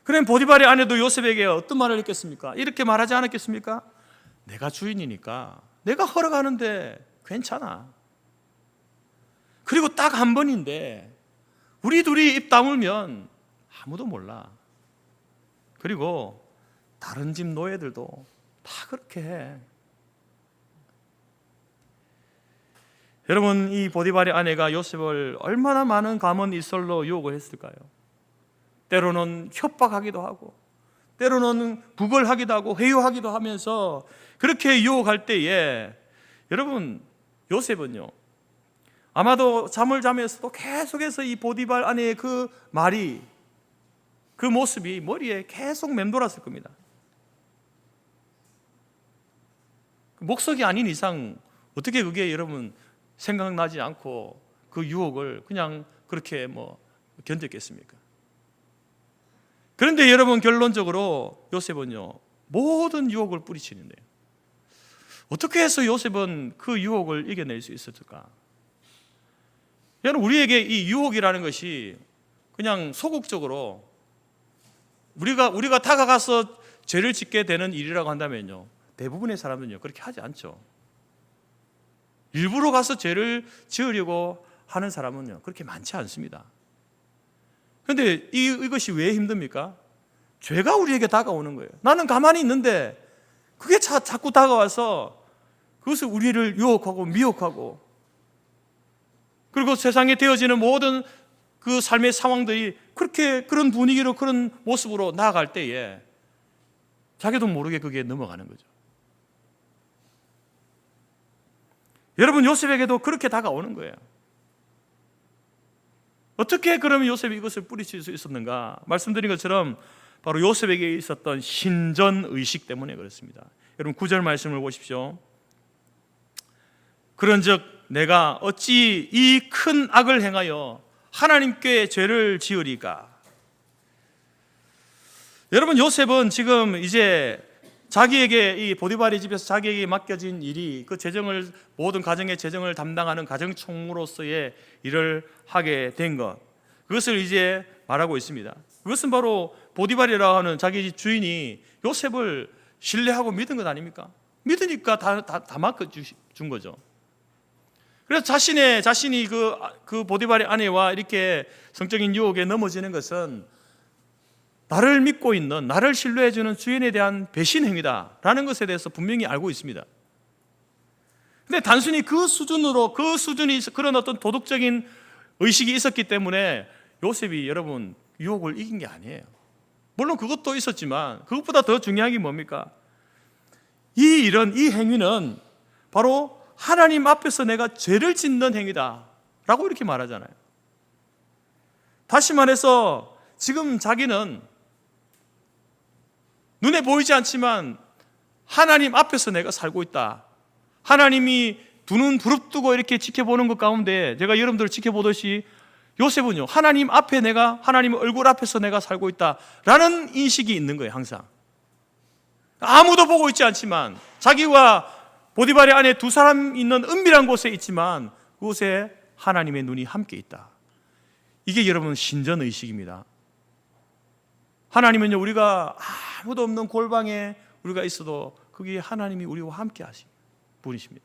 그럼 보디발의 아내도 요셉에게 어떤 말을 했겠습니까? 이렇게 말하지 않았겠습니까? 내가 주인이니까 내가 허락하는데 괜찮아. 그리고 딱 한 번인데 우리 둘이 입 다물면 아무도 몰라. 그리고 다른 집 노예들도 다 그렇게 해. 여러분, 이 보디발의 아내가 요셉을 얼마나 많은 감언 이설로 유혹을 했을까요? 때로는 협박하기도 하고, 때로는 구걸하기도 하고, 회유하기도 하면서 그렇게 유혹할 때에 여러분, 요셉은요, 아마도 잠을 자면서도 계속해서 이 보디발 아내의 그 말이, 그 모습이 머리에 계속 맴돌았을 겁니다. 목석이 아닌 이상 어떻게 그게 여러분 생각나지 않고 그 유혹을 그냥 그렇게 견뎠겠습니까? 그런데 여러분, 결론적으로 요셉은요, 모든 유혹을 뿌리치는데요. 어떻게 해서 요셉은 그 유혹을 이겨낼 수 있었을까? 여러분, 우리에게 이 유혹이라는 것이 그냥 소극적으로 우리가 다가가서 죄를 짓게 되는 일이라고 한다면요, 대부분의 사람들은요 그렇게 하지 않죠. 일부러 가서 죄를 지으려고 하는 사람은요 그렇게 많지 않습니다. 그런데 이것이 왜 힘듭니까? 죄가 우리에게 다가오는 거예요. 나는 가만히 있는데 그게 자꾸 다가와서 그것을 우리를 유혹하고 미혹하고, 그리고 세상에 되어지는 모든 그 삶의 상황들이 그렇게 그런 분위기로, 그런 모습으로 나아갈 때에 자기도 모르게 그게 넘어가는 거죠. 여러분, 요셉에게도 그렇게 다가오는 거예요. 어떻게 그러면 요셉이 이것을 뿌리칠 수 있었는가? 말씀드린 것처럼 바로 요셉에게 있었던 신전의식 때문에 그렇습니다. 여러분, 9절 말씀을 보십시오. 그런즉 내가 어찌 이 큰 악을 행하여 하나님께 죄를 지으리까? 여러분, 요셉은 지금 이제 자기에게 이 보디발의 집에서 자기에게 맡겨진 일이 그 재정을 모든 가정의 재정을 담당하는 가정 총무로서의 일을 하게 된 것, 그것을 이제 말하고 있습니다. 그것은 바로 보디발이라고 하는 자기 주인이 요셉을 신뢰하고 믿은 것 아닙니까? 믿으니까 다 맡겨준 거죠. 그래서 자신이 그 보디발의 아내와 이렇게 성적인 유혹에 넘어지는 것은 나를 믿고 있는, 나를 신뢰해주는 주인에 대한 배신 행위다라는 것에 대해서 분명히 알고 있습니다. 근데 단순히 그 수준이 그런 어떤 도덕적인 의식이 있었기 때문에 요셉이 여러분 유혹을 이긴 게 아니에요. 물론 그것도 있었지만 그것보다 더 중요한 게 뭡니까? 이 행위는 바로 하나님 앞에서 내가 죄를 짓는 행위다라고 이렇게 말하잖아요. 다시 말해서 지금 자기는 눈에 보이지 않지만 하나님 앞에서 내가 살고 있다. 하나님이 두 눈 부릅뜨고 이렇게 지켜보는 것 가운데 제가 여러분들을 지켜보듯이 요셉은요, 하나님 얼굴 앞에서 내가 살고 있다라는 인식이 있는 거예요. 항상 아무도 보고 있지 않지만 자기와 보디발의 아내 두 사람 있는 은밀한 곳에 있지만 그곳에 하나님의 눈이 함께 있다. 이게 여러분 신전의식입니다. 하나님은요, 우리가 아무도 없는 골방에 우리가 있어도 거기에 하나님이 우리와 함께 하신 분이십니다.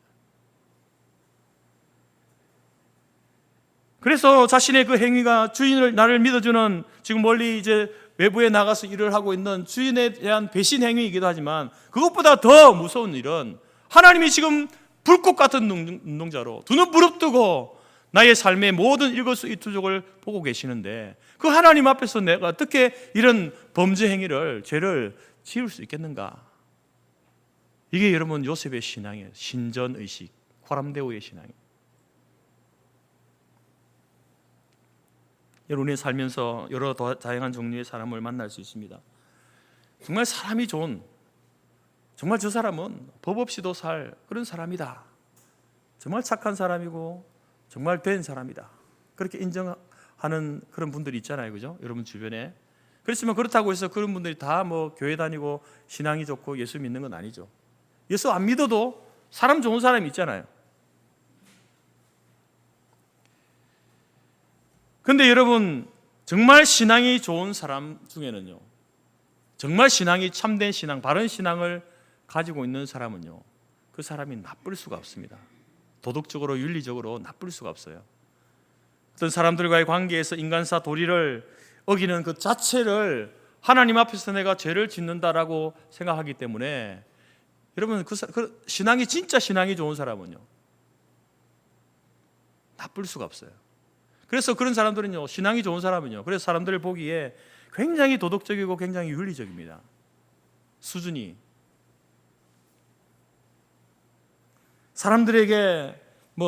그래서 자신의 그 행위가 나를 믿어주는, 지금 멀리 이제 외부에 나가서 일을 하고 있는 주인에 대한 배신 행위이기도 하지만 그것보다 더 무서운 일은 하나님이 지금 불꽃 같은 눈동자로 두 눈 부릅뜨고 나의 삶의 모든 일거수일투족을 보고 계시는데 그 하나님 앞에서 내가 어떻게 이런 범죄 행위를, 죄를 지을 수 있겠는가? 이게 여러분 요셉의 신앙이에요. 신전의식, 코람데오의 신앙이에요. 여러분이 살면서 여러 다양한 종류의 사람을 만날 수 있습니다. 정말 사람이 좋은, 정말 저 사람은 법 없이도 살 그런 사람이다. 정말 착한 사람이고 정말 된 사람이다. 그렇게 인정하는 그런 분들이 있잖아요. 그죠? 여러분 주변에. 그렇지만 그렇다고 해서 그런 분들이 다 교회 다니고 신앙이 좋고 예수 믿는 건 아니죠. 예수 안 믿어도 사람 좋은 사람이 있잖아요. 근데 여러분, 정말 신앙이 좋은 사람 중에는요, 정말 신앙이 참된 신앙, 바른 신앙을 가지고 있는 사람은요, 그 사람이 나쁠 수가 없습니다. 도덕적으로, 윤리적으로 나쁠 수가 없어요. 어떤 사람들과의 관계에서 인간사 도리를 어기는 그 자체를 하나님 앞에서 내가 죄를 짓는다라고 생각하기 때문에 여러분, 그 신앙이 진짜 신앙이 좋은 사람은요, 나쁠 수가 없어요. 그래서 그런 사람들은요, 신앙이 좋은 사람은요, 그래서 사람들을 보기에 굉장히 도덕적이고 굉장히 윤리적입니다. 수준이. 사람들에게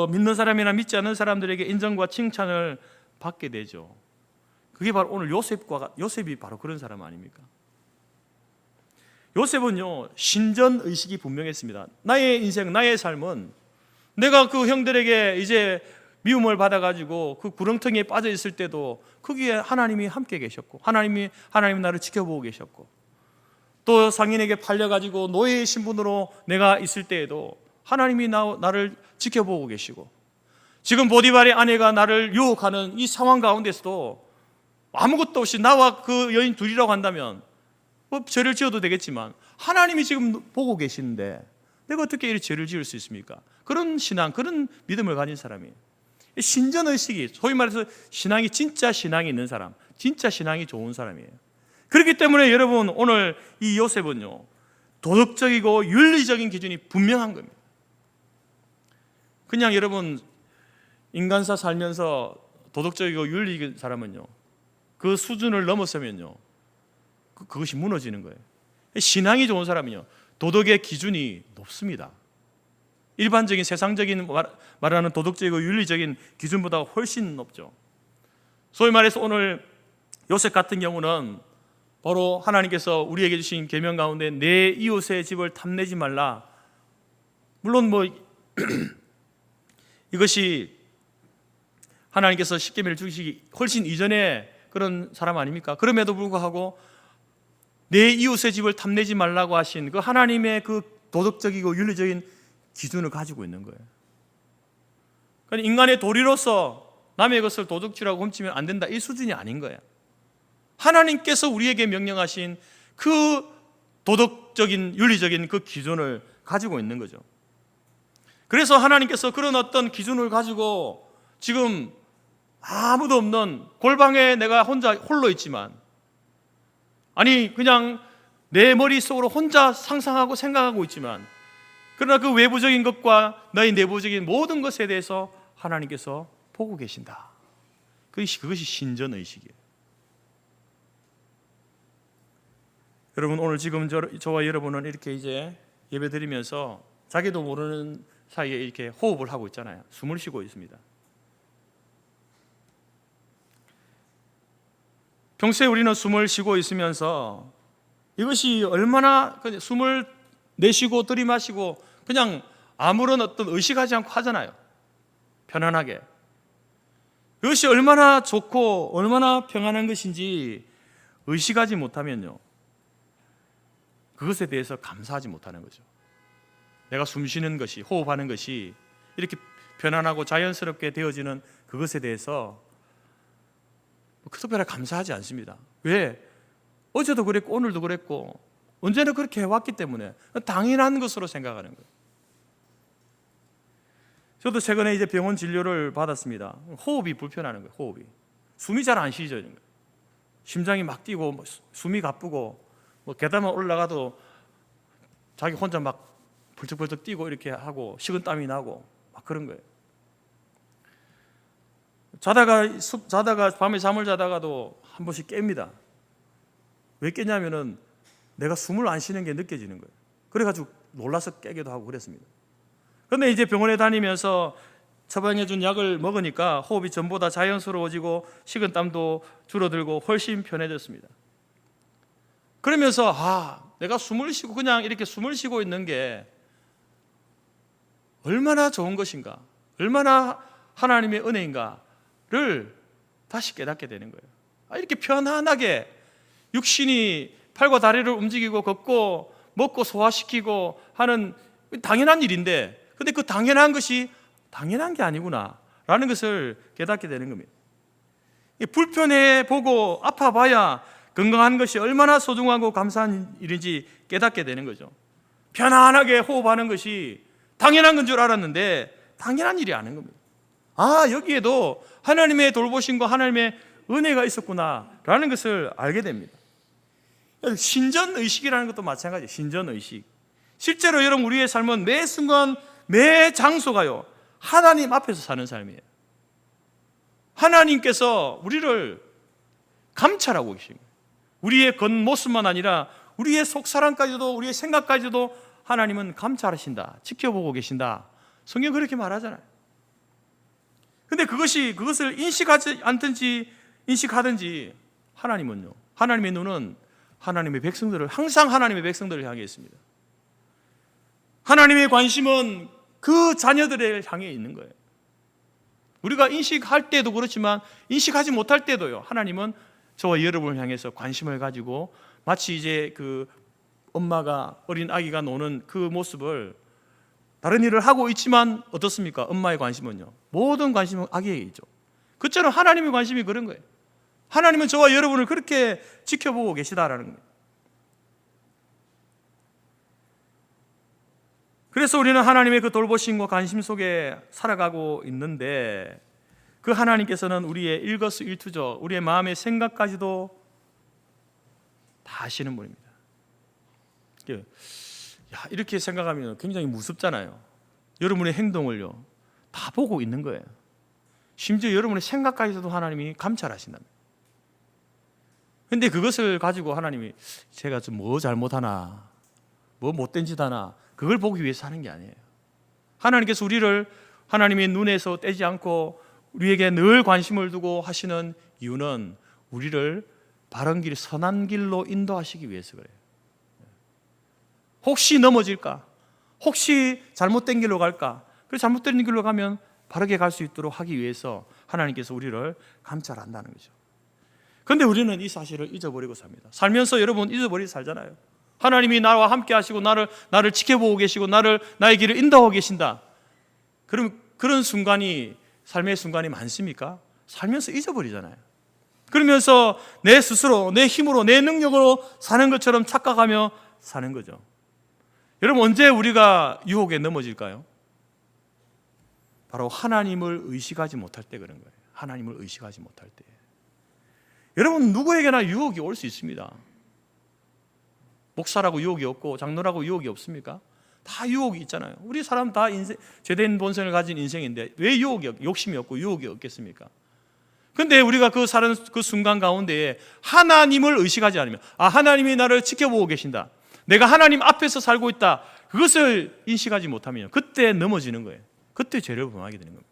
믿는 사람이나 믿지 않는 사람들에게 인정과 칭찬을 받게 되죠. 그게 바로 오늘 요셉이 바로 그런 사람 아닙니까? 요셉은요, 신전 의식이 분명했습니다. 나의 인생, 나의 삶은 내가 그 형들에게 이제 미움을 받아가지고 그 구렁텅이에 빠져 있을 때도 거기에 하나님이 함께 계셨고, 하나님이 나를 지켜보고 계셨고, 또 상인에게 팔려가지고 노예의 신분으로 내가 있을 때에도 하나님이 나를 지켜보고 계시고, 지금 보디발의 아내가 나를 유혹하는 이 상황 가운데서도 아무것도 없이 나와 그 여인 둘이라고 한다면 죄를 지어도 되겠지만 하나님이 지금 보고 계시는데 내가 어떻게 이렇게 죄를 지을 수 있습니까? 그런 신앙, 그런 믿음을 가진 사람이에요. 신전의식이, 소위 말해서 신앙이, 진짜 신앙이 있는 사람, 진짜 신앙이 좋은 사람이에요. 그렇기 때문에 여러분, 오늘 이 요셉은요, 도덕적이고 윤리적인 기준이 분명한 겁니다. 그냥 여러분, 인간사 살면서 도덕적이고 윤리적인 사람은요, 그 수준을 넘어서면요, 그것이 무너지는 거예요. 신앙이 좋은 사람은요, 도덕의 기준이 높습니다. 일반적인 세상적인 말하는 도덕적이고 윤리적인 기준보다 훨씬 높죠. 소위 말해서 오늘 요셉 같은 경우는 바로 하나님께서 우리에게 주신 계명 가운데 내 이웃의 집을 탐내지 말라. 물론 이것이 하나님께서 십계명을 주시기 훨씬 이전에 그런 사람 아닙니까? 그럼에도 불구하고 내 이웃의 집을 탐내지 말라고 하신 그 하나님의 그 도덕적이고 윤리적인 기준을 가지고 있는 거예요. 그러니까 인간의 도리로서 남의 것을 도둑질하고 훔치면 안 된다, 이 수준이 아닌 거예요. 하나님께서 우리에게 명령하신 그 도덕적인 윤리적인 그 기준을 가지고 있는 거죠. 그래서 하나님께서 그런 어떤 기준을 가지고 지금 아무도 없는 골방에 내가 홀로 있지만, 아니 그냥 내 머릿속으로 혼자 상상하고 생각하고 있지만, 그러나 그 외부적인 것과 너의 내부적인 모든 것에 대해서 하나님께서 보고 계신다. 그것이 신전의식이에요. 여러분, 오늘 지금 저와 여러분은 이렇게 이제 예배 드리면서 자기도 모르는 사이에 이렇게 호흡을 하고 있잖아요. 숨을 쉬고 있습니다. 평소에 우리는 숨을 쉬고 있으면서 이것이 얼마나 숨을 내쉬고 들이마시고 그냥 아무런 어떤 의식하지 않고 하잖아요. 편안하게. 이것이 얼마나 좋고 얼마나 평안한 것인지 의식하지 못하면요, 그것에 대해서 감사하지 못하는 거죠. 내가 숨 쉬는 것이, 호흡하는 것이 이렇게 편안하고 자연스럽게 되어지는 그것에 대해서 특별하게 감사하지 않습니다. 왜? 어제도 그랬고 오늘도 그랬고 언제나 그렇게 해왔기 때문에 당연한 것으로 생각하는 거예요. 저도 최근에 이제 병원 진료를 받았습니다. 호흡이 불편하는 거예요. 호흡이. 숨이 잘 안 쉬어지는 거예요. 심장이 막 뛰고 숨이 가쁘고 계단만 올라가도 자기 혼자 막 벌쩍벌쩍 뛰고 이렇게 하고 식은땀이 나고 막 그런 거예요. 자다가 밤에 잠을 자다가도 한 번씩 깹니다. 왜 깼냐면은 내가 숨을 안 쉬는 게 느껴지는 거예요. 그래가지고 놀라서 깨기도 하고 그랬습니다. 그런데 이제 병원에 다니면서 처방해준 약을 먹으니까 호흡이 전보다 자연스러워지고 식은땀도 줄어들고 훨씬 편해졌습니다. 그러면서 내가 숨을 쉬고 그냥 이렇게 숨을 쉬고 있는 게 얼마나 좋은 것인가, 얼마나 하나님의 은혜인가를 다시 깨닫게 되는 거예요. 이렇게 편안하게 육신이 팔과 다리를 움직이고 걷고 먹고 소화시키고 하는 당연한 일인데, 근데 그 당연한 것이 당연한 게 아니구나 라는 것을 깨닫게 되는 겁니다. 불편해 보고 아파봐야 건강한 것이 얼마나 소중하고 감사한 일인지 깨닫게 되는 거죠. 편안하게 호흡하는 것이 당연한 건 줄 알았는데 당연한 일이 아닌 겁니다. 여기에도 하나님의 돌보심과 하나님의 은혜가 있었구나 라는 것을 알게 됩니다. 신전의식이라는 것도 마찬가지예요. 신전의식. 실제로 여러분, 우리의 삶은 매 순간 매 장소가요, 하나님 앞에서 사는 삶이에요. 하나님께서 우리를 감찰하고 계신 거예요. 우리의 겉모습만 아니라 우리의 속사람까지도, 우리의 생각까지도 하나님은 감찰하신다, 지켜보고 계신다. 성경 그렇게 말하잖아요. 근데 그것을 인식하지 않든지 인식하든지 하나님은요, 하나님의 눈은 하나님의 백성들을, 항상 하나님의 백성들을 향해 있습니다. 하나님의 관심은 그 자녀들을 향해 있는 거예요. 우리가 인식할 때도 그렇지만 인식하지 못할 때도요, 하나님은 저와 여러분을 향해서 관심을 가지고 마치 이제 그 엄마가 어린 아기가 노는 그 모습을, 다른 일을 하고 있지만 어떻습니까? 엄마의 관심은요, 모든 관심은 아기에게 있죠. 그처럼 하나님의 관심이 그런 거예요. 하나님은 저와 여러분을 그렇게 지켜보고 계시다라는 거예요. 그래서 우리는 하나님의 그 돌보심과 관심 속에 살아가고 있는데, 그 하나님께서는 우리의 일거수일투족, 우리의 마음의 생각까지도 다 아시는 분입니다. 이렇게 생각하면 굉장히 무섭잖아요. 여러분의 행동을요, 다 보고 있는 거예요. 심지어 여러분의 생각까지도 하나님이 감찰하신답니다. 그런데 그것을 가지고 하나님이 제가 좀 뭐 잘못하나, 뭐 못된 짓 하나, 그걸 보기 위해서 하는 게 아니에요. 하나님께서 우리를 하나님의 눈에서 떼지 않고 우리에게 늘 관심을 두고 하시는 이유는 우리를 바른 길, 선한 길로 인도하시기 위해서 그래요. 혹시 넘어질까? 혹시 잘못된 길로 갈까? 그래서 잘못된 길로 가면 바르게 갈 수 있도록 하기 위해서 하나님께서 우리를 감찰한다는 거죠. 그런데 우리는 이 사실을 잊어버리고 삽니다. 살면서 여러분 잊어버리고 살잖아요. 하나님이 나와 함께 하시고 나를 지켜보고 계시고 나의 길을 인도하고 계신다. 그런 순간이, 삶의 순간이 많습니까? 살면서 잊어버리잖아요. 그러면서 내 스스로, 내 힘으로, 내 능력으로 사는 것처럼 착각하며 사는 거죠. 여러분, 언제 우리가 유혹에 넘어질까요? 바로 하나님을 의식하지 못할 때 그런 거예요. 하나님을 의식하지 못할 때. 여러분, 누구에게나 유혹이 올 수 있습니다. 목사라고 유혹이 없고 장로라고 유혹이 없습니까? 다 유혹이 있잖아요. 우리 사람 다 죄된 본성을 가진 인생인데 왜 욕심이 없고 유혹이 없겠습니까? 근데 우리가 그 사는 그 순간 가운데에 하나님을 의식하지 않으면, 하나님이 나를 지켜보고 계신다, 내가 하나님 앞에서 살고 있다, 그것을 인식하지 못하면 그때 넘어지는 거예요. 그때 죄를 범하게 되는 겁니다.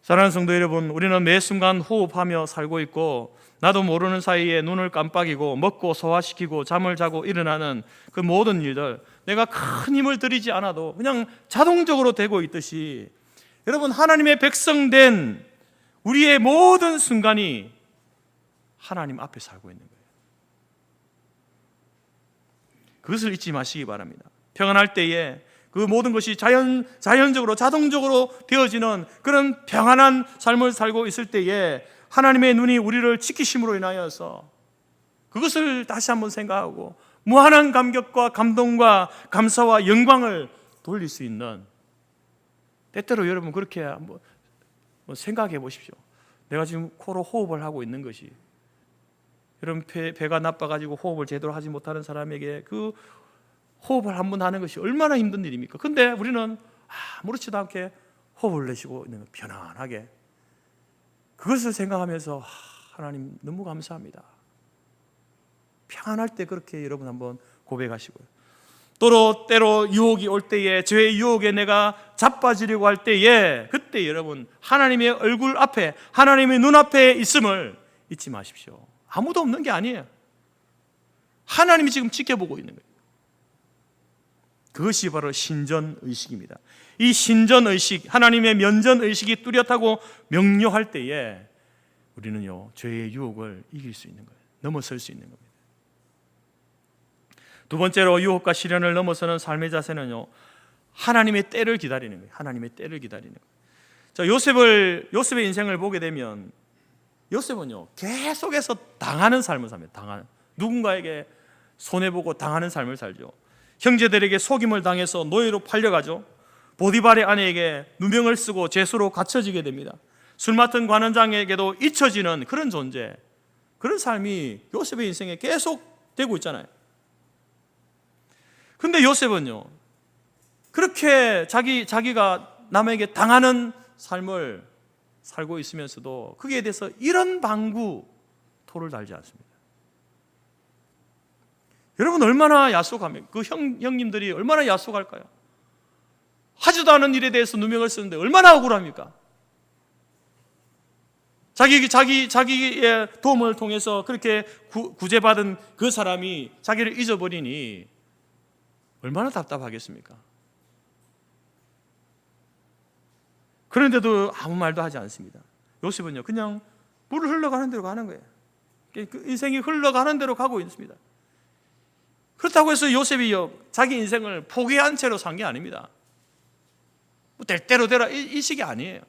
사랑하는 성도 여러분, 우리는 매 순간 호흡하며 살고 있고 나도 모르는 사이에 눈을 깜빡이고 먹고 소화시키고 잠을 자고 일어나는 그 모든 일들, 내가 큰 힘을 들이지 않아도 그냥 자동적으로 되고 있듯이 여러분, 하나님의 백성된 우리의 모든 순간이 하나님 앞에 살고 있는 거예요. 그것을 잊지 마시기 바랍니다. 평안할 때에 그 모든 것이 자연적으로 자동적으로 되어지는 그런 평안한 삶을 살고 있을 때에 하나님의 눈이 우리를 지키심으로 인하여서 그것을 다시 한번 생각하고 무한한 감격과 감동과 감사와 영광을 돌릴 수 있는, 때때로 여러분 그렇게 한번 생각해 보십시오. 내가 지금 코로 호흡을 하고 있는 것이, 여러분 배가 나빠가지고 호흡을 제대로 하지 못하는 사람에게 그 호흡을 한번 하는 것이 얼마나 힘든 일입니까? 근데 우리는 아무렇지도 않게 호흡을 내쉬고 있는 거, 편안하게. 그것을 생각하면서 하나님 너무 감사합니다. 평안할 때 그렇게 여러분 한번 고백하시고요. 또 때로 유혹이 올 때에, 죄의 유혹에 내가 자빠지려고 할 때에, 그때 여러분 하나님의 얼굴 앞에, 하나님의 눈앞에 있음을 잊지 마십시오. 아무도 없는 게 아니에요. 하나님이 지금 지켜보고 있는 거예요. 그것이 바로 신전의식입니다. 이 신전의식, 하나님의 면전의식이 뚜렷하고 명료할 때에 우리는요, 죄의 유혹을 이길 수 있는 거예요. 넘어설 수 있는 겁니다. 두 번째로 유혹과 시련을 넘어서는 삶의 자세는요, 하나님의 때를 기다리는 거예요. 하나님의 때를 기다리는 거예요. 자, 요셉의 인생을 보게 되면 요셉은요, 계속해서 당하는 삶을 삽니다. 누군가에게 손해보고 당하는 삶을 살죠. 형제들에게 속임을 당해서 노예로 팔려가죠. 보디발의 아내에게 누명을 쓰고 죄수로 갇혀지게 됩니다. 술 맡은 관원장에게도 잊혀지는 그런 존재, 그런 삶이 요셉의 인생에 계속 되고 있잖아요. 근데 요셉은요, 그렇게 자기가 남에게 당하는 삶을 살고 있으면서도 거기에 대해서 이런 방구 토를 달지 않습니다. 여러분, 얼마나 야속합니까? 그 형님들이 얼마나 야속할까요? 하지도 않은 일에 대해서 누명을 쓰는데 얼마나 억울합니까? 자기의 도움을 통해서 그렇게 구제받은 그 사람이 자기를 잊어버리니 얼마나 답답하겠습니까? 그런데도 아무 말도 하지 않습니다. 요셉은요, 그냥 물을 흘러가는 대로 가는 거예요. 그 인생이 흘러가는 대로 가고 있습니다. 그렇다고 해서 요셉이요, 자기 인생을 포기한 채로 산 게 아닙니다. 될 대로 되라 이 식이 아니에요.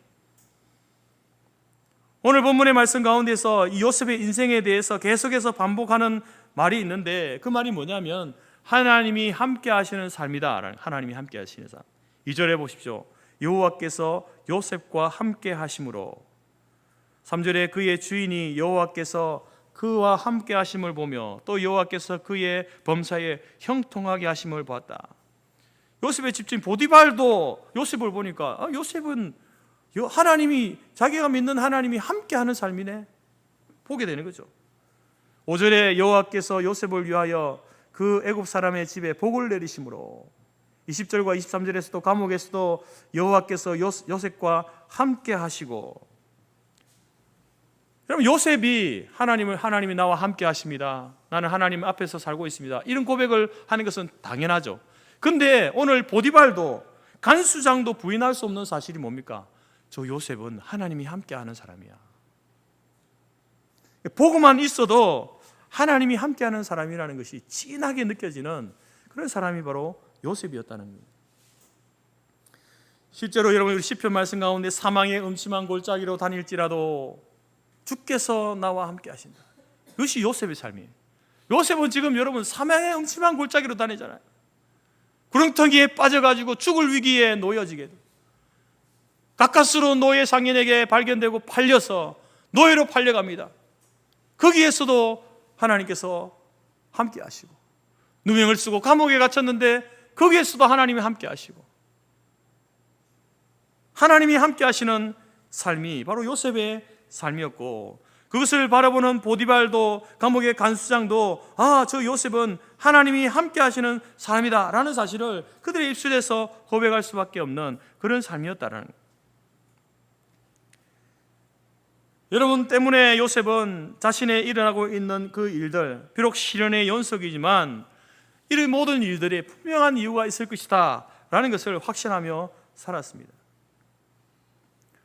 오늘 본문의 말씀 가운데서 이 요셉의 인생에 대해서 계속해서 반복하는 말이 있는데, 그 말이 뭐냐면 하나님이 함께 하시는 삶이다. 하나님이 함께 하시는 삶. 2절에 보십시오. 여호와께서 요셉과 함께 하심으로. 3절에 그의 주인이 여호와께서 그와 함께 하심을 보며 또 여호와께서 그의 범사에 형통하게 하심을 보았다. 요셉의 집주인 보디발도 요셉을 보니까 요셉은 하나님이, 자기가 믿는 하나님이 함께하는 삶이네, 보게 되는 거죠. 5절에 여호와께서 요셉을 위하여 그 애굽 사람의 집에 복을 내리심으로. 20절과 23절에서도 감옥에서도 여호와께서 요셉과 함께 하시고. 여러분, 요셉이 하나님이 나와 함께 하십니다, 나는 하나님 앞에서 살고 있습니다, 이런 고백을 하는 것은 당연하죠. 근데 오늘 보디발도, 간수장도 부인할 수 없는 사실이 뭡니까? 저 요셉은 하나님이 함께 하는 사람이야. 보고만 있어도 하나님이 함께하는 사람이라는 것이 진하게 느껴지는 그런 사람이 바로 요셉이었다는 겁니다. 실제로 여러분 우리 시편 말씀 가운데 사망의 음침한 골짜기로 다닐지라도 주께서 나와 함께 하신다. 이것이 요셉의 삶이에요. 요셉은 지금 여러분 사망의 음침한 골짜기로 다니잖아요. 구렁텅이에 빠져가지고 죽을 위기에 놓여지게 돼요. 가까스로 노예 상인에게 발견되고 팔려서 노예로 팔려갑니다. 거기에서도 하나님께서 함께 하시고, 누명을 쓰고 감옥에 갇혔는데 거기에서도 하나님이 함께 하시고, 하나님이 함께 하시는 삶이 바로 요셉의 삶이었고, 그것을 바라보는 보디발도, 감옥의 간수장도 저 요셉은 하나님이 함께 하시는 사람이다 라는 사실을 그들의 입술에서 고백할 수밖에 없는 그런 삶이었다는 거예요. 여러분 때문에 요셉은 자신의 일어나고 있는 그 일들, 비록 시련의 연속이지만 이 모든 일들이 분명한 이유가 있을 것이다 라는 것을 확신하며 살았습니다.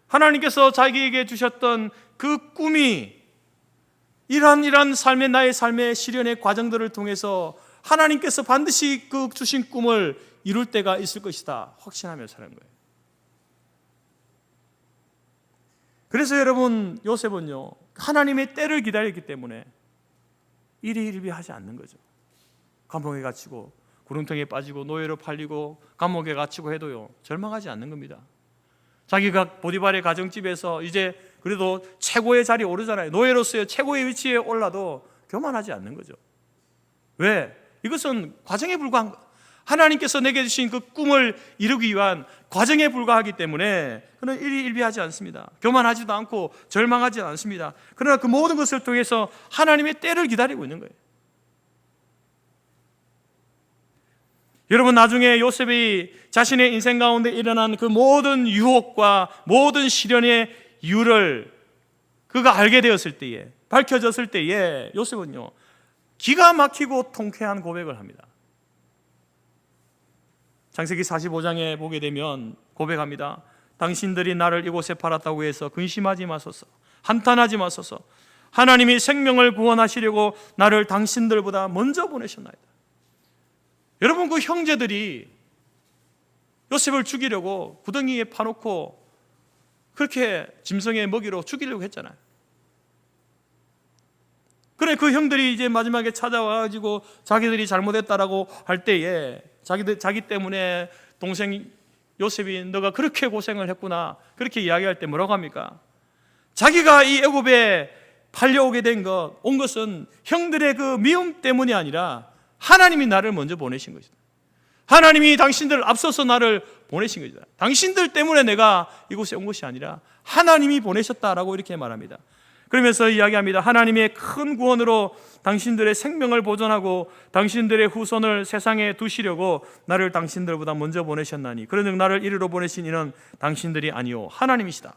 하나님께서 자기에게 주셨던 그 꿈이 이러한 삶의, 나의 삶의 시련의 과정들을 통해서 하나님께서 반드시 그 주신 꿈을 이룰 때가 있을 것이다 확신하며 사는 거예요. 그래서 여러분 요셉은요, 하나님의 때를 기다렸기 때문에 일희일비하지 않는 거죠. 감옥에 갇히고 구렁텅이에 빠지고 노예로 팔리고 감옥에 갇히고 해도요 절망하지 않는 겁니다. 자기가 보디발의 가정집에서 이제 그래도 최고의 자리에 오르잖아요. 노예로서의 최고의 위치에 올라도 교만하지 않는 거죠. 왜? 이것은 과정에 불과한 거. 하나님께서 내게 주신 그 꿈을 이루기 위한 과정에 불과하기 때문에 그는 일희일비하지 않습니다. 교만하지도 않고 절망하지 않습니다. 그러나 그 모든 것을 통해서 하나님의 때를 기다리고 있는 거예요. 여러분 나중에 요셉이 자신의 인생 가운데 일어난 그 모든 유혹과 모든 시련의 이유를 그가 알게 되었을 때에, 밝혀졌을 때에 요셉은요 기가 막히고 통쾌한 고백을 합니다. 창세기 45장에 보게 되면 고백합니다. 당신들이 나를 이곳에 팔았다고 해서 근심하지 마소서, 한탄하지 마소서. 하나님이 생명을 구원하시려고 나를 당신들보다 먼저 보내셨나이다. 여러분 그 형제들이 요셉을 죽이려고 구덩이에 파놓고 그렇게 짐승의 먹이로 죽이려고 했잖아요. 그래 그 형들이 이제 마지막에 찾아와가지고 자기들이 잘못했다라고 할 때에 자기 때문에 동생 요셉이 너가 그렇게 고생을 했구나 그렇게 이야기할 때 뭐라고 합니까? 자기가 이 애굽에 팔려오게 된 것, 온 것은 형들의 그 미움 때문이 아니라 하나님이 나를 먼저 보내신 것이다. 하나님이 당신들을 앞서서 나를 보내신 것이다. 당신들 때문에 내가 이곳에 온 것이 아니라 하나님이 보내셨다라고 이렇게 말합니다. 그러면서 이야기합니다. 하나님의 큰 구원으로 당신들의 생명을 보존하고 당신들의 후손을 세상에 두시려고 나를 당신들보다 먼저 보내셨나니 그런즉 나를 이리로 보내신 이는 당신들이 아니요 하나님이시다.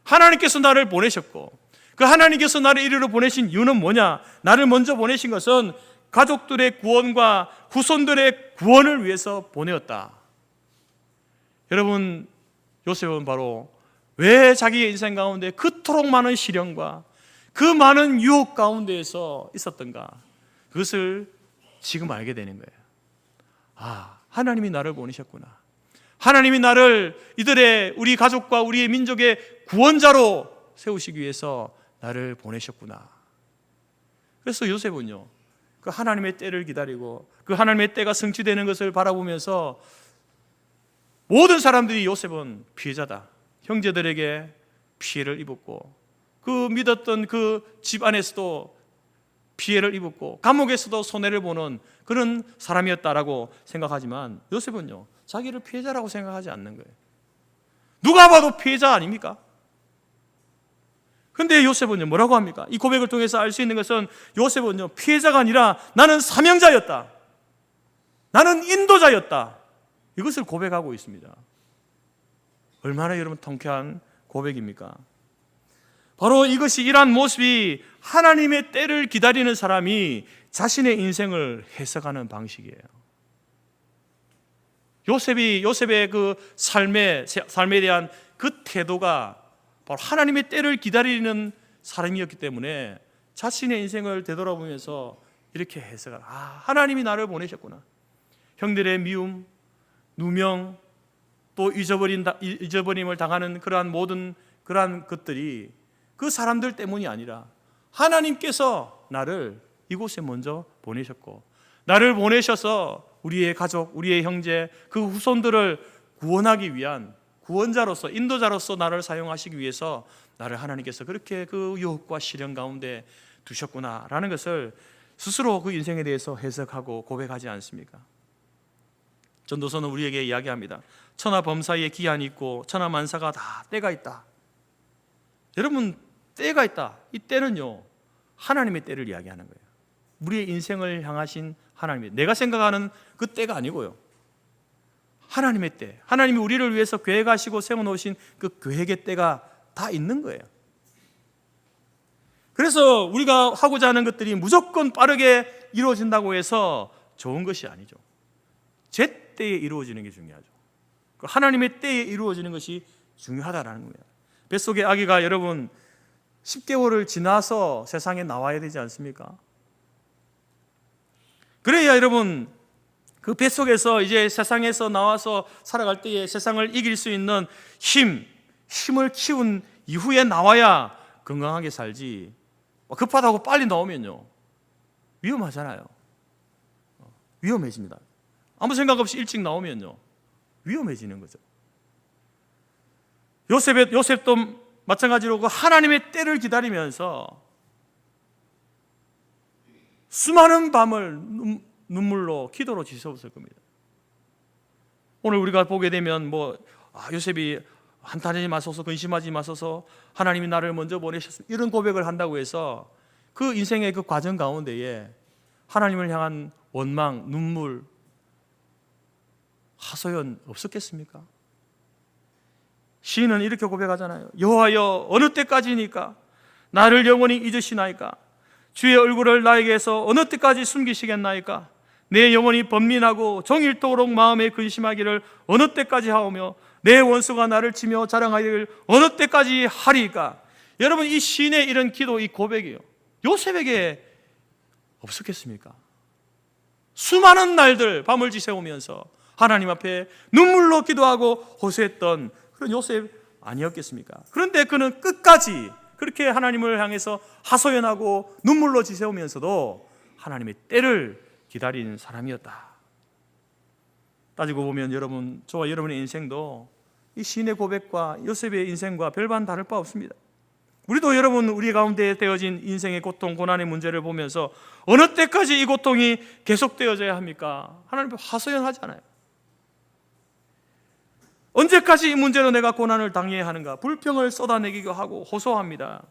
하나님께서 나를 보내셨고 그 하나님께서 나를 이리로 보내신 이유는 뭐냐? 나를 먼저 보내신 것은 가족들의 구원과 후손들의 구원을 위해서 보내었다. 여러분 요셉은 바로 왜 자기의 인생 가운데 그토록 많은 시련과 그 많은 유혹 가운데에서 있었던가? 그것을 지금 알게 되는 거예요. 하나님이 나를 보내셨구나. 하나님이 나를 우리 가족과 우리의 민족의 구원자로 세우시기 위해서 나를 보내셨구나. 그래서 요셉은요 그 하나님의 때를 기다리고 그 하나님의 때가 성취되는 것을 바라보면서 모든 사람들이 요셉은 피해자다, 형제들에게 피해를 입었고 그 믿었던 그 집 안에서도 피해를 입었고 감옥에서도 손해를 보는 그런 사람이었다라고 생각하지만 요셉은요 자기를 피해자라고 생각하지 않는 거예요. 누가 봐도 피해자 아닙니까? 근데 요셉은요 뭐라고 합니까? 이 고백을 통해서 알 수 있는 것은 요셉은요 피해자가 아니라 나는 사명자였다, 나는 인도자였다, 이것을 고백하고 있습니다. 얼마나 여러분 통쾌한 고백입니까? 바로 이것이 이러한 모습이 하나님의 때를 기다리는 사람이 자신의 인생을 해석하는 방식이에요. 요셉의 그 삶에 대한 그 태도가 바로 하나님의 때를 기다리는 사람이었기 때문에 자신의 인생을 되돌아보면서 이렇게 해석을, 하나님이 나를 보내셨구나. 형들의 미움, 누명, 또 잊어버림을 당하는 그러한 모든 그러한 것들이 그 사람들 때문이 아니라 하나님께서 나를 이곳에 먼저 보내셨고, 나를 보내셔서 우리의 가족, 우리의 형제, 그 후손들을 구원하기 위한 구원자로서, 인도자로서 나를 사용하시기 위해서 나를 하나님께서 그렇게 그 유혹과 시련 가운데 두셨구나라는 것을 스스로 그 인생에 대해서 해석하고 고백하지 않습니까? 전도서는 우리에게 이야기합니다. 천하 범사에 기한이 있고 천하 만사가 다 때가 있다. 여러분, 때가 있다. 이 때는요, 하나님의 때를 이야기하는 거예요. 우리의 인생을 향하신 하나님의, 내가 생각하는 그 때가 아니고요, 하나님의 때, 하나님이 우리를 위해서 계획하시고 세워놓으신 그 계획의 때가 다 있는 거예요. 그래서 우리가 하고자 하는 것들이 무조건 빠르게 이루어진다고 해서 좋은 것이 아니죠. 제 때에 이루어지는 게 중요하죠. 하나님의 때에 이루어지는 것이 중요하다라는 거예요. 뱃속의 아기가 여러분 10개월을 지나서 세상에 나와야 되지 않습니까? 그래야 여러분 그 뱃속에서 이제 세상에서 나와서 살아갈 때에 세상을 이길 수 있는 힘을 키운 이후에 나와야 건강하게 살지, 급하다고 빨리 나오면요 위험하잖아요. 위험해집니다. 아무 생각 없이 일찍 나오면요 위험해지는 거죠. 요셉도 마찬가지로 그 하나님의 때를 기다리면서 수많은 밤을 눈물로 기도로 지새웠을 겁니다. 오늘 우리가 보게 되면 요셉이 한탄하지 마소서, 근심하지 마소서, 하나님이 나를 먼저 보내셨습니다, 이런 고백을 한다고 해서 그 인생의 그 과정 가운데에 하나님을 향한 원망, 눈물, 하소연 없었겠습니까? 시인은 이렇게 고백하잖아요. 여호와여, 어느 때까지니까 나를 영원히 잊으시나이까? 주의 얼굴을 나에게서 어느 때까지 숨기시겠나이까? 내 영혼이 번민하고 종일토록 마음에 근심하기를 어느 때까지 하오며 내 원수가 나를 치며 자랑하기를 어느 때까지 하리까? 여러분, 이 시인의 이런 기도, 이 고백이요, 요셉에게 없었겠습니까? 수많은 날들 밤을 지새우면서 하나님 앞에 눈물로 기도하고 호소했던 그런 요셉 아니었겠습니까? 그런데 그는 끝까지 그렇게 하나님을 향해서 하소연하고 눈물로 지새우면서도 하나님의 때를 기다리는 사람이었다. 따지고 보면 여러분, 저와 여러분의 인생도 이 시인의 고백과 요셉의 인생과 별반 다를 바 없습니다. 우리도 여러분, 우리 가운데 되어진 인생의 고통, 고난의 문제를 보면서 어느 때까지 이 고통이 계속되어져야 합니까? 하나님 앞에 하소연하잖아요. 언제까지 이 문제로 내가 고난을 당해야 하는가? 불평을 쏟아내기도 하고 호소합니다.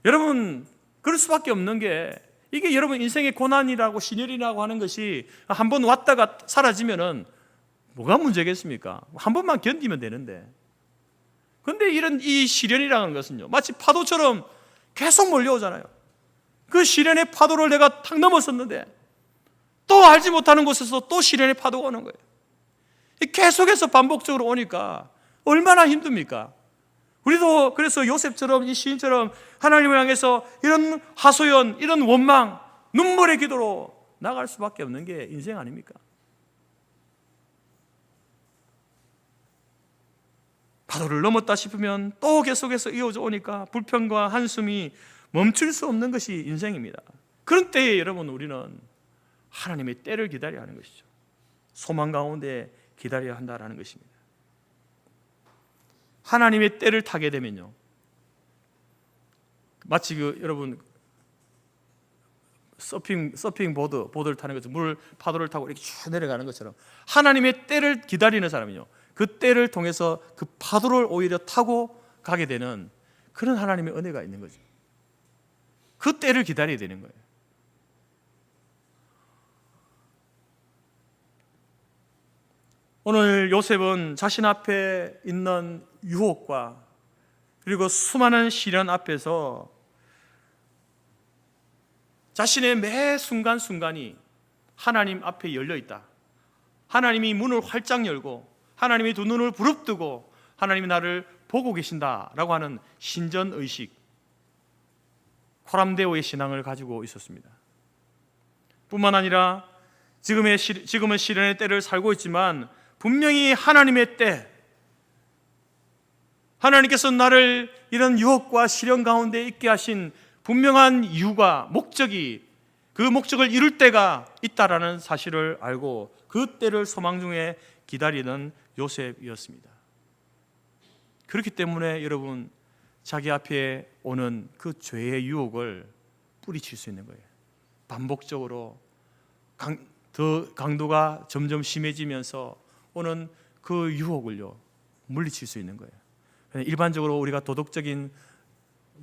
여러분, 그럴 수밖에 없는 게, 이게 여러분 인생의 고난이라고 시련이라고 하는 것이 한번 왔다가 사라지면은 뭐가 문제겠습니까? 한 번만 견디면 되는데. 그런데 이 시련이라는 것은요, 마치 파도처럼 계속 몰려오잖아요. 그 시련의 파도를 내가 탁 넘었었는데 또 알지 못하는 곳에서 또 시련의 파도가 오는 거예요. 계속해서 반복적으로 오니까 얼마나 힘듭니까? 우리도 그래서 요셉처럼, 이 시인처럼 하나님을 향해서 이런 하소연, 이런 원망, 눈물의 기도로 나갈 수밖에 없는 게 인생 아닙니까? 파도를 넘었다 싶으면 또 계속해서 이어져 오니까 불평과 한숨이 멈출 수 없는 것이 인생입니다. 그런 때에 여러분, 우리는 하나님의 때를 기다려야 하는 것이죠. 소망 가운데 기다려야 한다는 것입니다. 하나님의 때를 타게 되면요, 마치 여러분 서핑 보드를 타는 것처럼, 물 파도를 타고 이렇게 쭉 내려가는 것처럼 하나님의 때를 기다리는 사람은요, 그 때를 통해서 그 파도를 오히려 타고 가게 되는 그런 하나님의 은혜가 있는 거죠. 그 때를 기다려야 되는 거예요. 오늘 요셉은 자신 앞에 있는 유혹과 그리고 수많은 시련 앞에서 자신의 매 순간순간이 하나님 앞에 열려 있다. 하나님이 문을 활짝 열고 하나님이 두 눈을 부릅뜨고 하나님이 나를 보고 계신다라고 하는 신전의식, 토람데오의 신앙을 가지고 있었습니다. 뿐만 아니라 지금은 시련의 때를 살고 있지만 분명히 하나님의 때, 하나님께서 나를 이런 유혹과 시련 가운데 있게 하신 분명한 이유가, 목적이, 그 목적을 이룰 때가 있다라는 사실을 알고 그 때를 소망 중에 기다리는 요셉이었습니다. 그렇기 때문에 여러분, 자기 앞에 오는 그 죄의 유혹을 뿌리칠 수 있는 거예요. 반복적으로 더 강도가 점점 심해지면서 오는 그 유혹을요, 물리칠 수 있는 거예요. 일반적으로 우리가 도덕적인,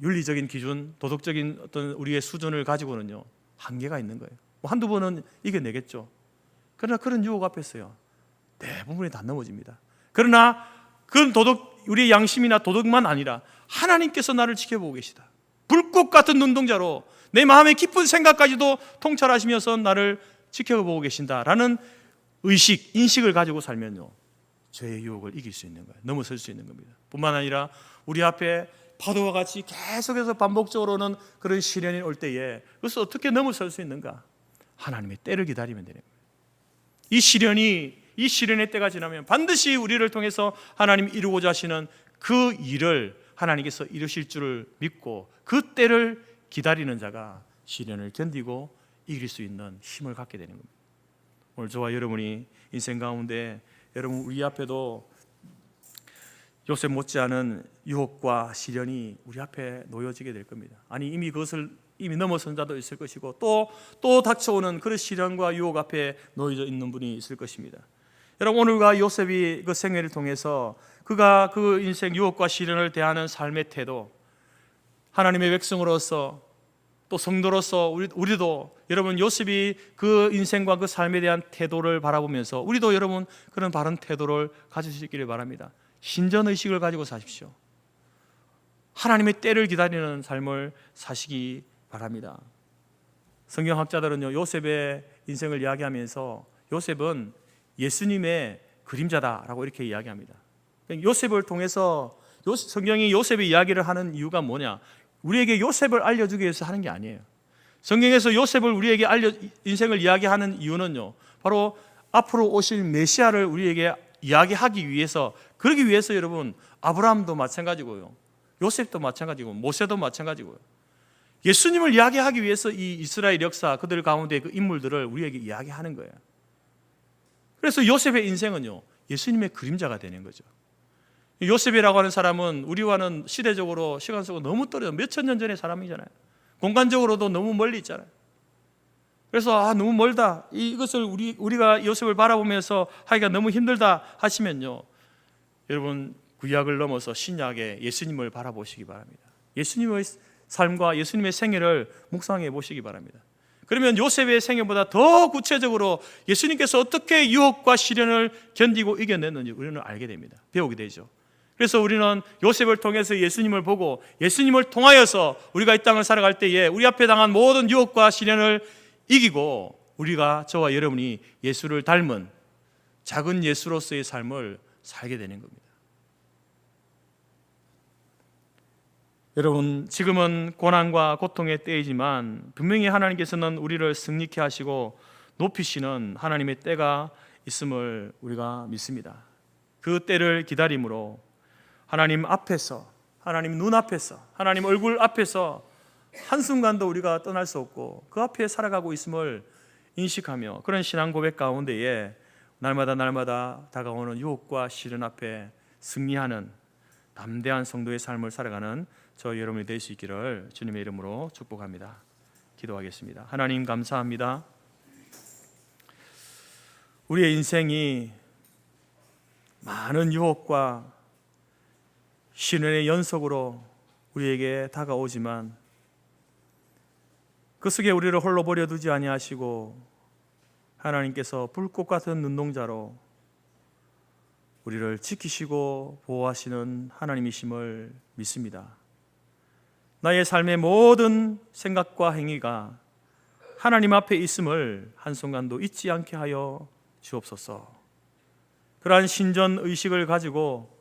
윤리적인 기준, 도덕적인 어떤 우리의 수준을 가지고는요, 한계가 있는 거예요. 한두 번은 이겨내겠죠. 그러나 그런 유혹 앞에서요, 대부분이 다 넘어집니다. 그러나 그건 우리의 양심이나 도덕만 아니라 하나님께서 나를 지켜보고 계시다. 불꽃 같은 눈동자로 내 마음의 깊은 생각까지도 통찰하시면서 나를 지켜보고 계신다라는 의식, 인식을 가지고 살면요, 죄의 유혹을 이길 수 있는 거예요. 넘어설 수 있는 겁니다. 뿐만 아니라 우리 앞에 파도와 같이 계속해서 반복적으로 오는 그런 시련이 올 때에 그것을 어떻게 넘어설 수 있는가? 하나님의 때를 기다리면 되는 거예요. 이 시련의 때가 지나면 반드시 우리를 통해서 하나님이 이루고자 하시는 그 일을 하나님께서 이루실 줄을 믿고 그 때를 기다리는 자가 시련을 견디고 이길 수 있는 힘을 갖게 되는 겁니다. 오늘 저와 여러분이 인생 가운데 여러분 우리 앞에도 요셉 못지않은 유혹과 시련이 우리 앞에 놓여지게 될 겁니다. 아니 이미 그것을 넘어선 자도 있을 것이고 또 닥쳐오는 그런 시련과 유혹 앞에 놓여져 있는 분이 있을 것입니다. 여러분 오늘과 요셉이 그 생애를 통해서 그가 그 인생 유혹과 시련을 대하는 삶의 태도, 하나님의 백성으로서 또 성도로서 우리도 여러분 요셉이 그 인생과 그 삶에 대한 태도를 바라보면서 우리도 여러분 그런 바른 태도를 가질 수 있기를 바랍니다. 신전의식을 가지고 사십시오. 하나님의 때를 기다리는 삶을 사시기 바랍니다. 성경학자들은요, 요셉의 인생을 이야기하면서 요셉은 예수님의 그림자다라고 이렇게 이야기합니다. 요셉을 통해서 성경이 요셉의 이야기를 하는 이유가 뭐냐? 우리에게 요셉을 알려주기 위해서 하는 게 아니에요. 성경에서 요셉을 우리에게 인생을 이야기하는 이유는요, 바로 앞으로 오실 메시아를 우리에게 이야기하기 위해서, 그러기 위해서 여러분 아브라함도 마찬가지고요, 요셉도 마찬가지고 모세도 마찬가지고요, 예수님을 이야기하기 위해서 이 이스라엘 역사 그들 가운데 그 인물들을 우리에게 이야기하는 거예요. 그래서 요셉의 인생은요, 예수님의 그림자가 되는 거죠. 요셉이라고 하는 사람은 우리와는 시대적으로 시간 속으로 너무 떨어져 몇천 년 전의 사람이잖아요. 공간적으로도 너무 멀리 있잖아요. 그래서 너무 멀다, 이것을 우리가 요셉을 바라보면서 하기가 너무 힘들다 하시면요, 여러분 구약을 넘어서 신약에 예수님을 바라보시기 바랍니다. 예수님의 삶과 예수님의 생애를 묵상해 보시기 바랍니다. 그러면 요셉의 생애보다 더 구체적으로 예수님께서 어떻게 유혹과 시련을 견디고 이겨냈는지 우리는 알게 됩니다. 배우게 되죠. 그래서 우리는 요셉을 통해서 예수님을 보고 예수님을 통하여서 우리가 이 땅을 살아갈 때에 우리 앞에 당한 모든 유혹과 시련을 이기고 우리가, 저와 여러분이 예수를 닮은 작은 예수로서의 삶을 살게 되는 겁니다. 여러분, 지금은 고난과 고통의 때이지만 분명히 하나님께서는 우리를 승리케 하시고 높이시는 하나님의 때가 있음을 우리가 믿습니다. 그 때를 기다림으로 하나님 앞에서, 하나님 눈앞에서, 하나님 얼굴 앞에서 한순간도 우리가 떠날 수 없고 그 앞에 살아가고 있음을 인식하며 그런 신앙 고백 가운데에 날마다 다가오는 유혹과 시련 앞에 승리하는 담대한 성도의 삶을 살아가는 저 여러분이 될 수 있기를 주님의 이름으로 축복합니다. 기도하겠습니다. 하나님 감사합니다. 우리의 인생이 많은 유혹과 시련의 연속으로 우리에게 다가오지만 그 속에 우리를 홀로 버려두지 아니하시고 하나님께서 불꽃 같은 눈동자로 우리를 지키시고 보호하시는 하나님이심을 믿습니다. 나의 삶의 모든 생각과 행위가 하나님 앞에 있음을 한순간도 잊지 않게 하여 주옵소서. 그러한 신전 의식을 가지고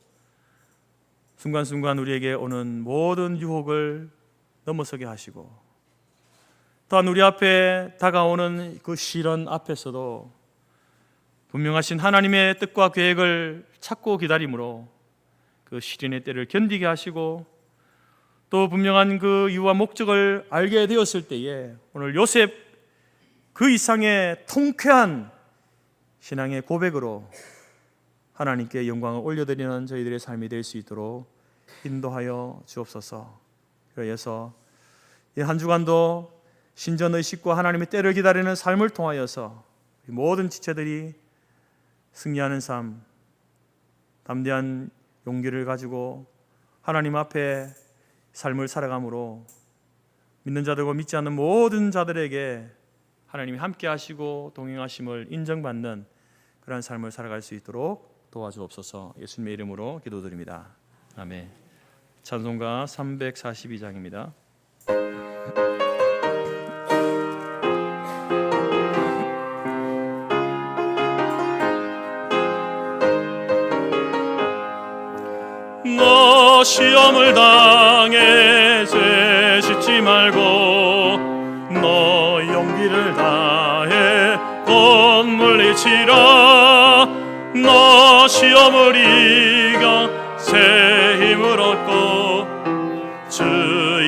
순간순간 우리에게 오는 모든 유혹을 넘어서게 하시고 또한 우리 앞에 다가오는 그 시련 앞에서도 분명하신 하나님의 뜻과 계획을 찾고 기다림으로 그 시련의 때를 견디게 하시고, 또 분명한 그 이유와 목적을 알게 되었을 때에 오늘 요셉 그 이상의 통쾌한 신앙의 고백으로 하나님께 영광을 올려드리는 저희들의 삶이 될 수 있도록 인도하여 주옵소서. 그래서 이 한 주간도 신전의식과 하나님의 때를 기다리는 삶을 통하여서 모든 지체들이 승리하는 삶, 담대한 용기를 가지고 하나님 앞에 삶을 살아감으로 믿는 자들과 믿지 않는 모든 자들에게 하나님이 함께 하시고 동행하심을 인정받는 그런 삶을 살아갈 수 있도록 도와주옵소서. 예수님의 이름으로 기도드립니다. 아멘. 찬송가 342장입니다. 너 시험을 당해 죄 짓지 말고 너 용기를 다해 곧 물리치라. 너 시험을 이겨 새 힘을 얻고 주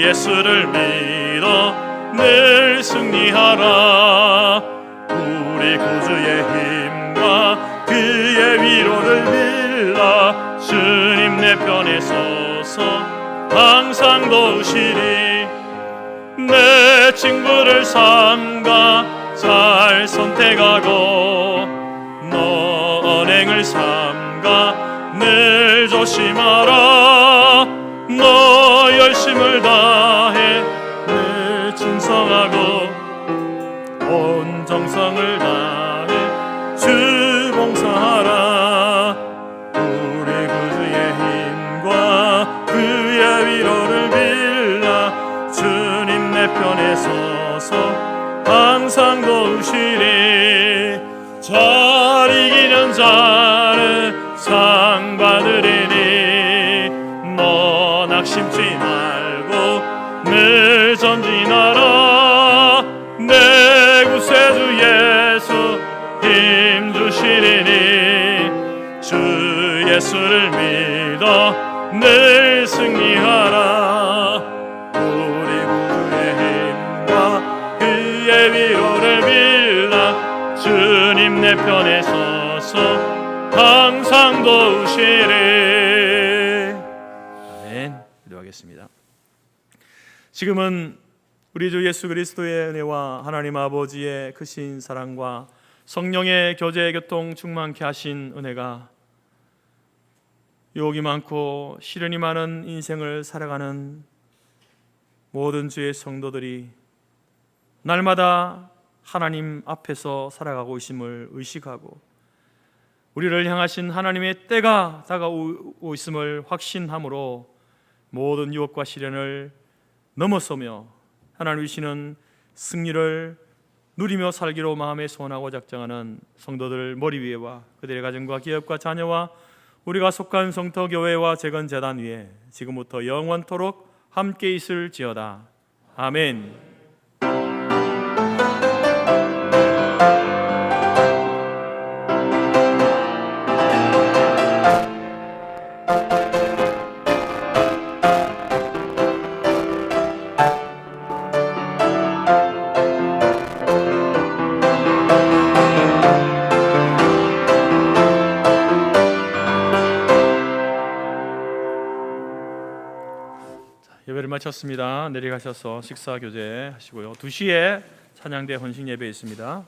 예수를 믿어 늘 승리하라. 우리 구주의 힘과 그의 위로를 빌라. 주님 내 편에 서서 항상 도우시리. 내 친구를 삼가 잘 선택하고 너 언행을 삼가 늘 조심하라. 너 열심을 다해 늘 충성하고 온 정성을 다해 주 봉사하라. 우리 구주의 힘과 그의 위로를 빌라. 주님 내 편에 서서 항상 도우시리. 잘 이기는 자는 상 받으리니 너 낙심치 말고 늘 전진하라. 내 구세주 예수 힘 주시리니 주 예수를 믿어 늘 승리하라. 우리 구주의 힘과 그의 위로를 빌라. 주님 내 편에 서서 항상 도우시리. 아멘. 기도하겠습니다. 지금은 우리 주 예수 그리스도의 은혜와 하나님 아버지의 크신 사랑과 성령의 교제 교통 충만케 하신 은혜가 유혹이 많고 시련이 많은 인생을 살아가는 모든 주의 성도들이 날마다 하나님 앞에서 살아가고 있음을 의식하고 우리를 향하신 하나님의 때가 다가오고 있음을 확신함으로 모든 유혹과 시련을 넘어서며 하나님 주시는 승리를 누리며 살기로 마음에 소원하고 작정하는 성도들 머리 위에와 그들의 가정과 기업과 자녀와 우리가 속한 성터교회와 재건재단 위에 지금부터 영원토록 함께 있을지어다. 아멘. 예배를 마쳤습니다. 내려가셔서 식사 교제 하시고요. 2시에 찬양대 헌신 예배 있습니다.